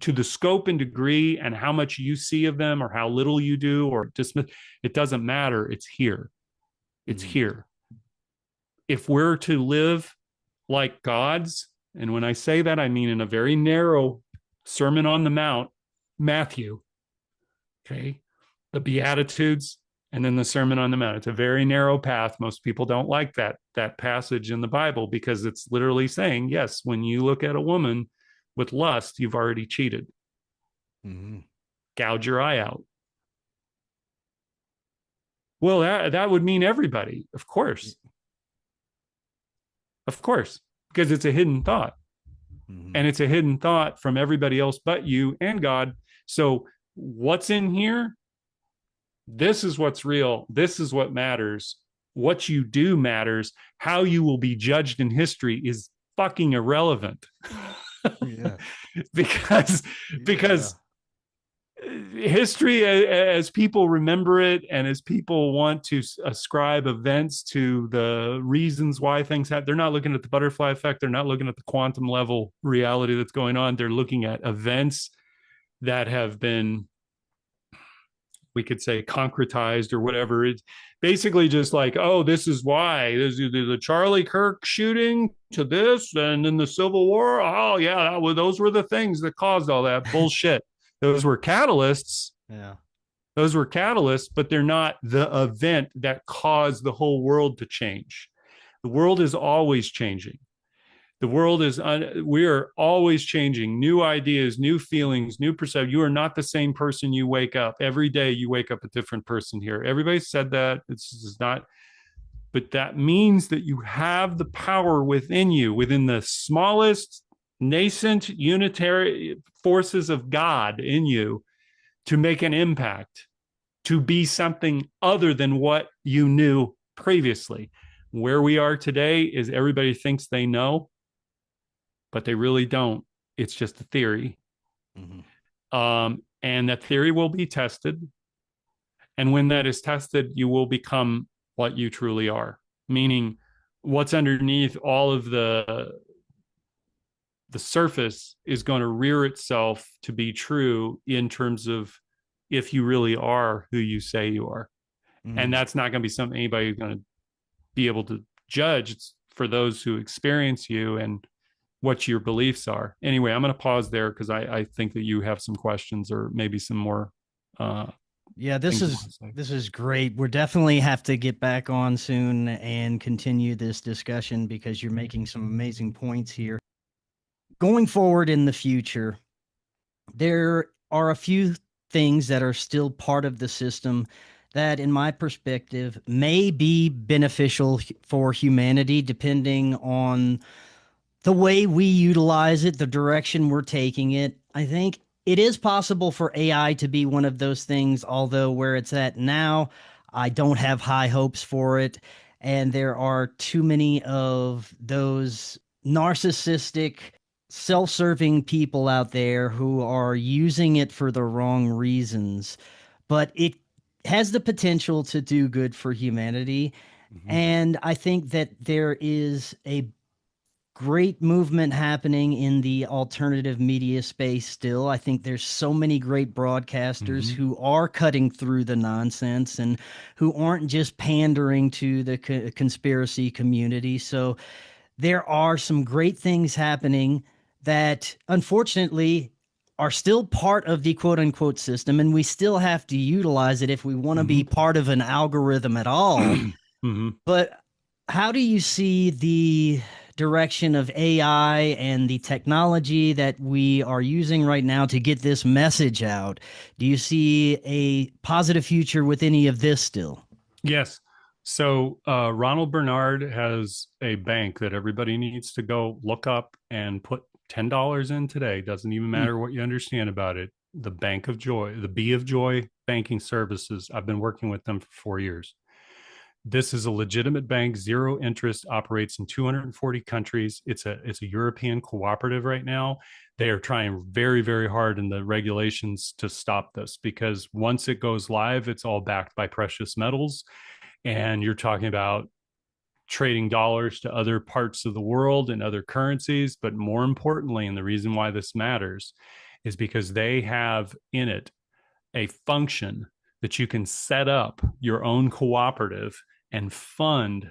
To the scope and degree and how much you see of them or how little you do or dismiss, it doesn't matter. It's here. It's here. If we're to live like gods, and when I say that, I mean in a very narrow Sermon on the Mount, Matthew, okay, the Beatitudes, and then the Sermon on the Mount. It's a very narrow path. Most people don't like that passage in the Bible, because it's literally saying, yes, when you look at a woman with lust, you've already cheated. Mm-hmm. Gouge your eye out. Well, that would mean everybody, of course. Of course, because it's a hidden thought. Mm-hmm. And it's a hidden thought from everybody else but you and God. So what's in here? This is what's real. This is what matters. What you do matters. How you will be judged in history is fucking irrelevant. Yeah. because history, as people remember it, and as people want to ascribe events to the reasons why things happen, they're not looking at the butterfly effect. They're not looking at the quantum level reality that's going on. They're looking at events that have been, we could say, concretized or whatever. It's basically just like, oh, this is why. There's the Charlie Kirk shooting to this, and then the Civil War. Oh, yeah, those were the things that caused all that bullshit. Those were catalysts. Yeah. Those were catalysts, but they're not the event that caused the whole world to change. The world is always changing. The world is, we are always changing. New ideas, new feelings, new perception. You are not the same person you wake up. Every day you wake up a different person here. Everybody said that. It's not, but that means that you have the power within you, within the smallest nascent unitary forces of God in you, to make an impact, to be something other than what you knew previously. Where we are today is everybody thinks they know, but they really don't. It's just a theory. Mm-hmm. And that theory will be tested. And when that is tested, you will become what you truly are, meaning what's underneath all of the surface is going to rear itself to be true in terms of if you really are who you say you are. And that's not going to be something anybody's going to be able to judge. It's for those who experience you and what your beliefs are. Anyway, I'm going to pause there because I think that you have some questions or maybe some more. Yeah, this is great. We're definitely have to get back on soon and continue this discussion because you're making some amazing points here. Going forward in the future, there are a few things that are still part of the system that, in my perspective, may be beneficial for humanity, depending on the way we utilize it, the direction we're taking it. I think it is possible for AI to be one of those things, although where it's at now, I don't have high hopes for it. And there are too many of those narcissistic, self-serving people out there who are using it for the wrong reasons. But it has the potential to do good for humanity. And I think that there is a great movement happening in the alternative media space still. I think there's so many great broadcasters who are cutting through the nonsense and who aren't just pandering to the conspiracy community. So there are some great things happening that unfortunately are still part of the quote unquote system, and we still have to utilize it if we want to be part of an algorithm at all. But how do you see the direction of AI and the technology that we are using right now to get this message out? Do you see a positive future with any of this still? Yes. So Ronald Bernard has a bank that everybody needs to go look up and put $10 in today. Doesn't even matter what you understand about it. The Bank of Joy, the B of Joy Banking Services. I've been working with them for 4 years. This is a legitimate bank, zero interest, operates in 240 countries. It's a European cooperative right now. They are trying very, very hard in the regulations to stop this because once it goes live, it's all backed by precious metals. And you're talking about trading dollars to other parts of the world and other currencies. But more importantly, and the reason why this matters is because they have in it a function that you can set up your own cooperative and fund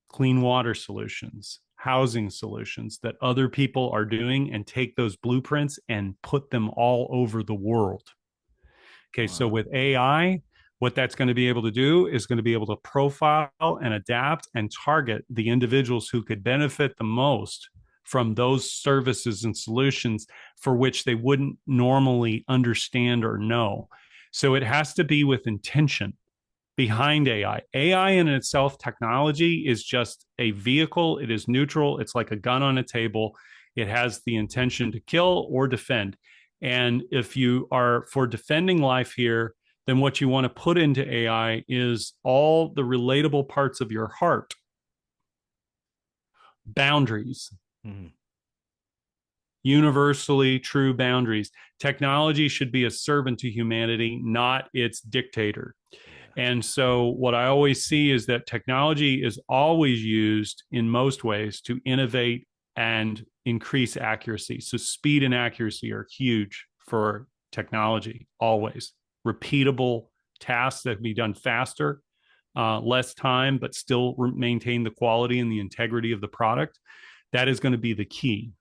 clean water solutions, housing solutions that other people are doing and take those blueprints and put them all over the world. Okay, so with AI, what that's going to be able to do is going to be able to profile and adapt and target the individuals who could benefit the most from those services and solutions for which they wouldn't normally understand or know. So it has to be with intention behind AI. AI in itself, technology is just a vehicle. It is neutral. It's like a gun on a table. It has the intention to kill or defend. And if you are for defending life here, then what you want to put into AI is all the relatable parts of your heart, boundaries, universally true boundaries. Technology should be a servant to humanity, not its dictator. And so what I always see is that technology is always used in most ways to innovate and increase accuracy. So speed and accuracy are huge for technology, always. Repeatable tasks that can be done faster, less time, but still maintain the quality and the integrity of the product. That is going to be the key.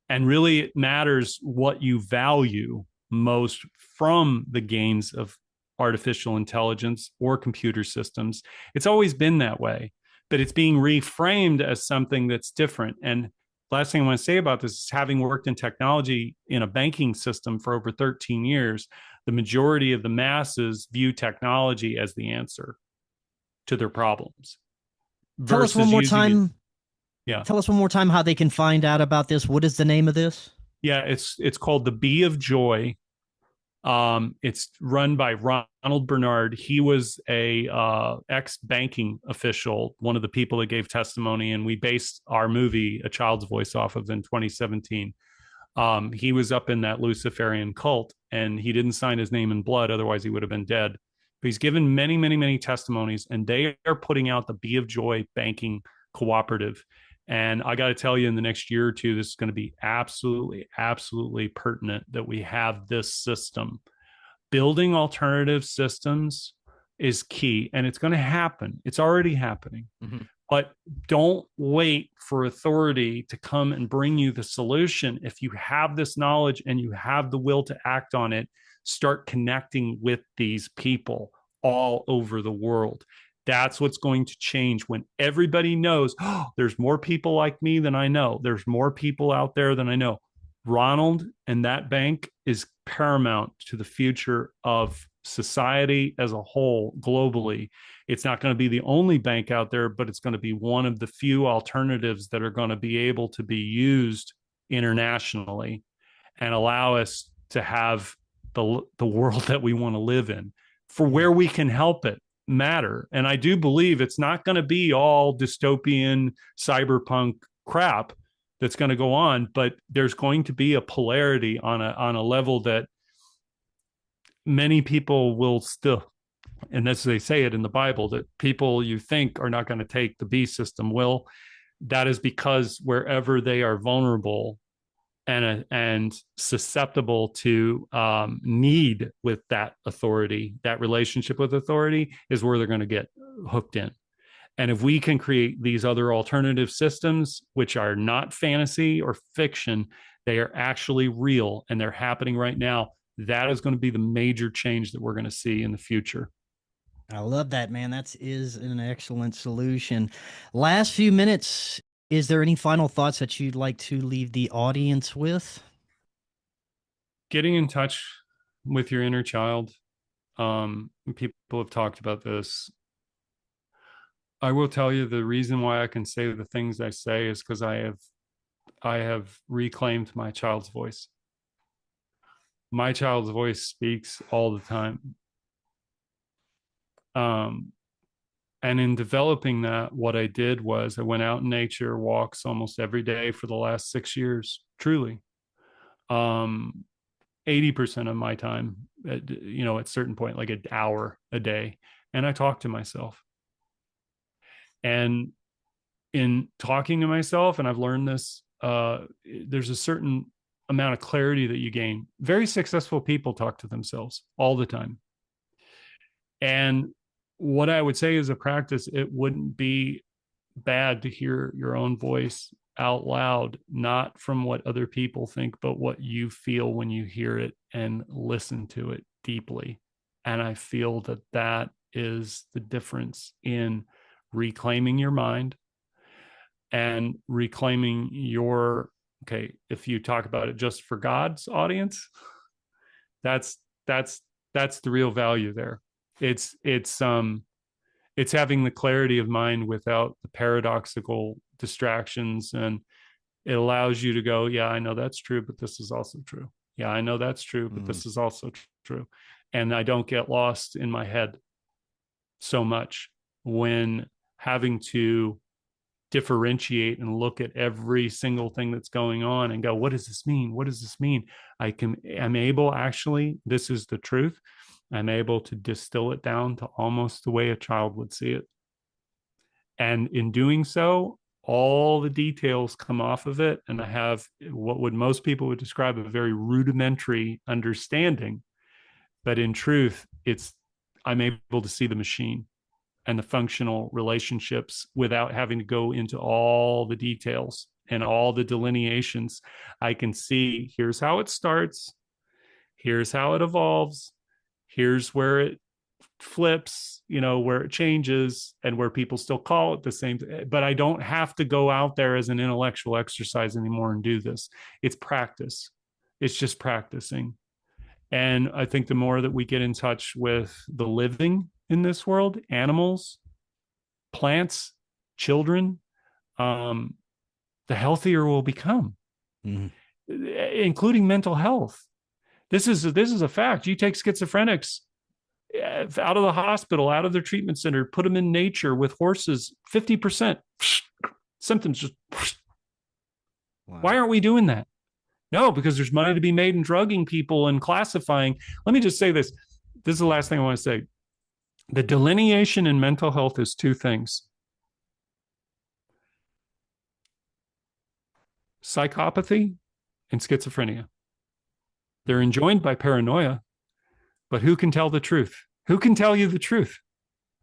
And really, it matters what you value most from the gains of artificial intelligence or computer systems. It's always been that way, but it's being reframed as something that's different. And last thing I want to say about this is having worked in technology in a banking system for over 13 years, the majority of the masses view technology as the answer to their problems. Tell us one more time. Tell us one more time how they can find out about this. What is the name of this? Yeah, it's called the Bee of Joy. It's run by Ronald Bernard. He was a ex-banking official, one of the people that gave testimony, and we based our movie A Child's Voice off of in 2017. He was up in that Luciferian cult, and he didn't sign his name in blood, otherwise he would have been dead. But he's given many, many, many testimonies, and they are putting out the Be of Joy Banking Cooperative. And I got to tell you, in the next year or two, this is going to be absolutely, absolutely pertinent that we have this system. Building alternative systems is key, and it's going to happen. It's already happening. Mm-hmm. But don't wait for authority to come and bring you the solution. If you have this knowledge and you have the will to act on it, start connecting with these people all over the world. That's what's going to change when everybody knows, oh, there's more people like me than I know. There's more people out there than I know. Ronald and that bank is paramount to the future of society as a whole globally. It's not going to be the only bank out there, but it's going to be one of the few alternatives that are going to be able to be used internationally and allow us to have the world that we want to live in, for where we can help it matter. And I do believe it's not going to be all dystopian cyberpunk crap that's going to go on, but there's going to be a polarity on a level that many people will still, and as they say it in the Bible, that people you think are not going to take the beast system will. That is because wherever they are vulnerable and susceptible to need with that authority, that relationship with authority, is where they're going to get hooked in. And if we can create these other alternative systems, which are not fantasy or fiction, they are actually real and they're happening right now, that is going to be the major change that we're going to see in the future. I love that, man. That is an excellent solution. Last few minutes, is there any final thoughts that you'd like to leave the audience with? Getting in touch with your inner child. People have talked about this. I will tell you, the reason why I can say the things I say is because I have reclaimed my child's voice. My child's voice speaks all the time. And in developing that, what I did was I went out in nature, walks almost every day for the last 6 years, truly. 80% of my time, at a certain point, like an hour a day. And I talk to myself. And in talking to myself, and I've learned this, there's a certain amount of clarity that you gain. Very successful people talk to themselves all the time. And what I would say is a practice, it wouldn't be bad to hear your own voice out loud, not from what other people think, but what you feel when you hear it, and listen to it deeply. And I feel that that is the difference in reclaiming your mind and reclaiming your, okay, if you talk about it just for God's audience, that's the real value there. It's having the clarity of mind without the paradoxical distractions, and it allows you to go, yeah, I know that's true, but this is also true. Yeah, I know that's true, but this is also true. And I don't get lost in my head so much when having to differentiate and look at every single thing that's going on and go, what does this mean? What does this mean? I'm able, actually, this is the truth. I'm able to distill it down to almost the way a child would see it. And in doing so, all the details come off of it. And I have what most people would describe a very rudimentary understanding. But in truth, I'm able to see the machine and the functional relationships without having to go into all the details and all the delineations. I can see, here's how it starts, here's how it evolves, here's where it flips, where it changes, and where people still call it the same. But I don't have to go out there as an intellectual exercise anymore and do this. It's practice. It's just practicing. And I think the more that we get in touch with the living in this world, animals, plants, children, the healthier we'll become, including mental health. This is a fact. You take schizophrenics out of the hospital, out of their treatment center, put them in nature with horses, 50% symptoms just. Wow. Why aren't we doing that? No, because there's money to be made in drugging people and classifying. Let me just say this. This is the last thing I want to say. The delineation in mental health is two things: psychopathy and schizophrenia. They're enjoined by paranoia, but who can tell the truth? Who can tell you the truth?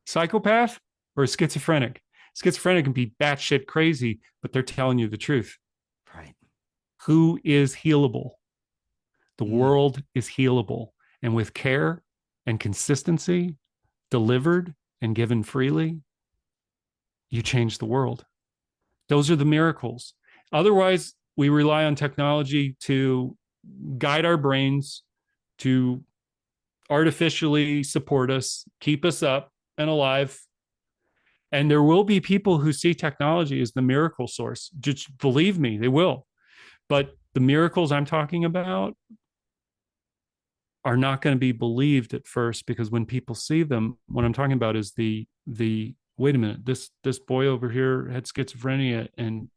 Psychopath or schizophrenic? Schizophrenic can be batshit crazy, but they're telling you the truth. Right. Who is healable? The world is healable. And with care and consistency, delivered and given freely, you change the world. Those are the miracles. Otherwise, we rely on technology to guide our brains, to artificially support us, keep us up and alive. And there will be people who see technology as the miracle source. Just believe me, they will. But the miracles I'm talking about are not going to be believed at first, because when people see them, what I'm talking about is the wait a minute, this boy over here had schizophrenia, and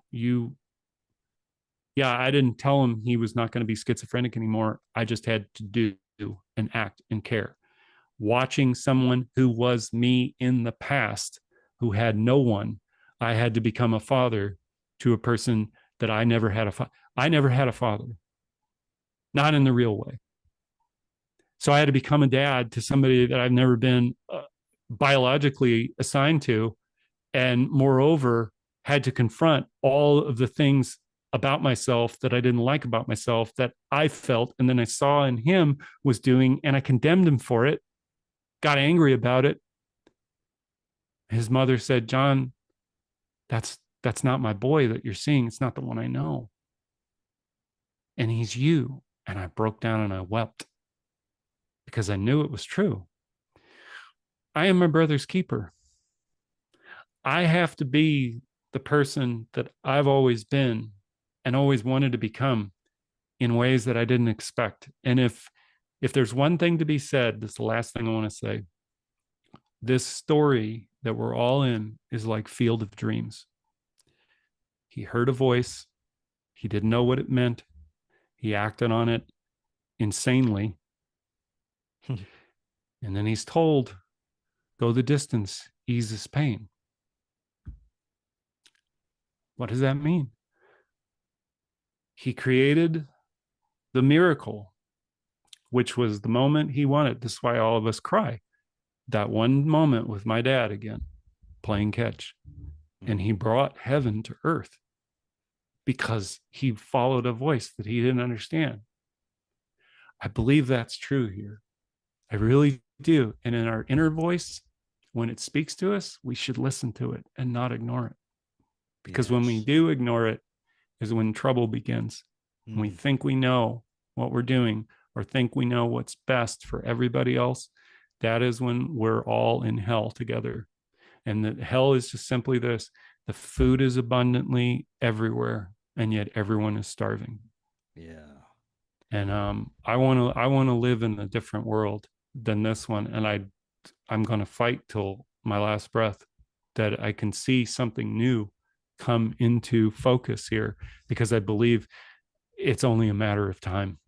I didn't tell him he was not going to be schizophrenic anymore. I just had to do and act and care. Watching someone who was me in the past, who had no one, I had to become a father to a person that I never had I never had a father, not in the real way. So I had to become a dad to somebody that I've never been biologically assigned to, and moreover, had to confront all of the things about myself that I didn't like about myself, that I felt and then I saw in him was doing, and I condemned him for it, got angry about it. His mother said, "John, that's not my boy that you're seeing. It's not the one I know. And he's you." And I broke down and I wept, because I knew it was true. I am my brother's keeper. I have to be the person that I've always been and always wanted to become, in ways that I didn't expect. And if there's one thing to be said, this is the last thing I want to say. This story that we're all in is like Field of Dreams. He heard a voice. He didn't know what it meant. He acted on it insanely. And then he's told, go the distance, ease his pain. What does that mean? He created the miracle, which was the moment he wanted. This is why all of us cry. That one moment with my dad again, playing catch. And he brought heaven to earth because he followed a voice that he didn't understand. I believe that's true here. I really do. And in our inner voice, when it speaks to us, we should listen to it and not ignore it. Because when we do ignore it is when trouble begins. When we think we know what we're doing, or think we know what's best for everybody else, that is when we're all in hell together. And the hell is just simply this: the food is abundantly everywhere, and yet everyone is starving. Yeah. And I want to live in a different world than this one, and I'm going to fight till my last breath that I can see something new come into focus here, because I believe it's only a matter of time.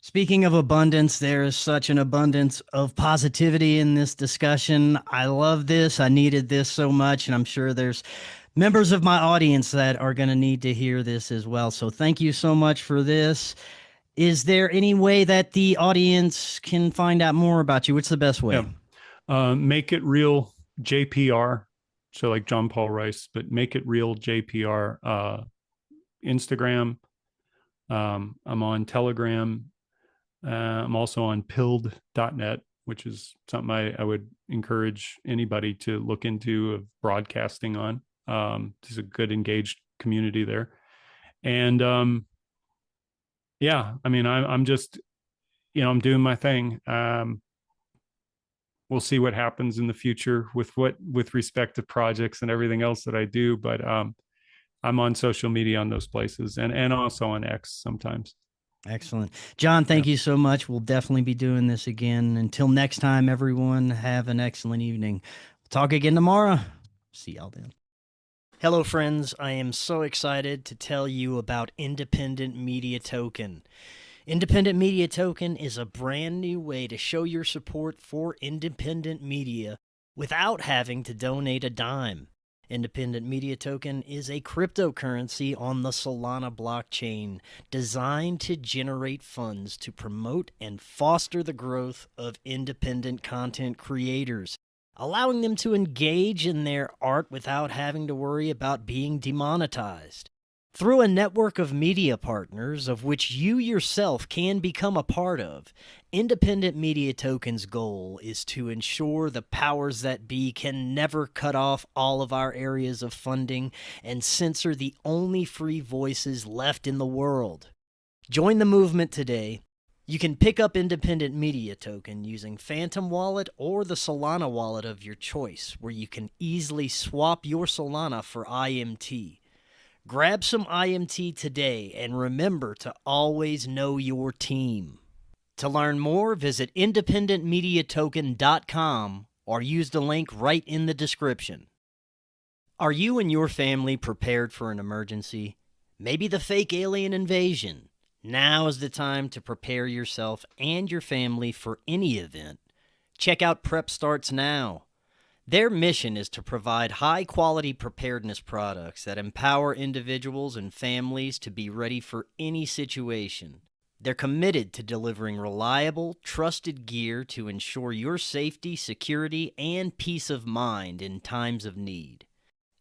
Speaking of abundance, there is such an abundance of positivity in this discussion. I love this. I needed this so much, and I'm sure there's members of my audience that are going to need to hear this as well. So thank you so much for this. Is there any way that the audience can find out more about you? What's the best way? Make It Real JPR. So like John Paul Rice, but Make It Real JPR. Instagram. I'm on Telegram. I'm also on pilled.net, which is something I would encourage anybody to look into, of broadcasting on. There's a good engaged community there. And I'm just, I'm doing my thing. We'll see what happens in the future with respect to projects and everything else that I do. But I'm on social media on those places, and also on X sometimes. Excellent. John, thank you so much. We'll definitely be doing this again. Until next time, everyone, have an excellent evening. We'll talk again tomorrow. See y'all then. Hello, friends. I am so excited to tell you about Independent Media Token. Independent Media Token is a brand new way to show your support for independent media without having to donate a dime. Independent Media Token is a cryptocurrency on the Solana blockchain designed to generate funds to promote and foster the growth of independent content creators, allowing them to engage in their art without having to worry about being demonetized. Through a network of media partners, of which you yourself can become a part of, Independent Media Token's goal is to ensure the powers that be can never cut off all of our areas of funding and censor the only free voices left in the world. Join the movement today. You can pick up Independent Media Token using Phantom Wallet or the Solana wallet of your choice, where you can easily swap your Solana for IMT. Grab some IMT today and remember to always know your team. To learn more, visit independentmediatoken.com or use the link right in the description. Are you and your family prepared for an emergency? Maybe the fake alien invasion? Now is the time to prepare yourself and your family for any event. Check out Prep Starts Now. Their mission is to provide high-quality preparedness products that empower individuals and families to be ready for any situation. They're committed to delivering reliable, trusted gear to ensure your safety, security, and peace of mind in times of need.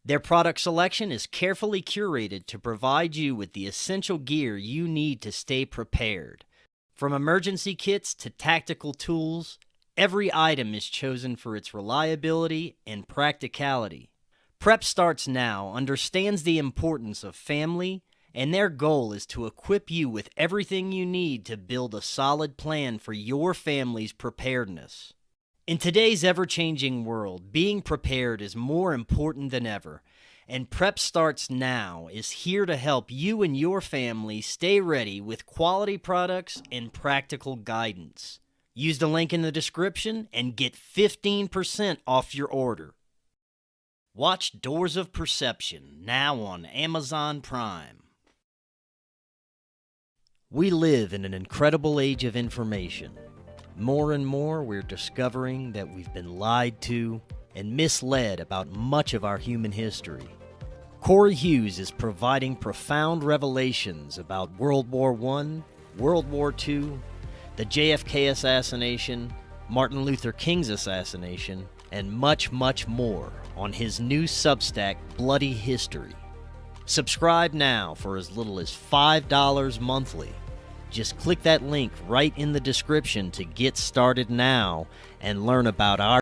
Their product selection is carefully curated to provide you with the essential gear you need to stay prepared. From emergency kits to tactical tools, every item is chosen for its reliability and practicality. Prep Starts Now understands the importance of family, and their goal is to equip you with everything you need to build a solid plan for your family's preparedness. In today's ever-changing world, being prepared is more important than ever, and Prep Starts Now is here to help you and your family stay ready with quality products and practical guidance. Use the link in the description and get 15% off your order. Watch Doors of Perception now on Amazon Prime. We live in an incredible age of information. More and more, we're discovering that we've been lied to and misled about much of our human history. Cory Hughes is providing profound revelations about World War I, World War II, the JFK assassination, Martin Luther King's assassination, and much, much more on his new Substack, Bloody History. Subscribe now for as little as $5 monthly. Just click that link right in the description to get started now and learn about our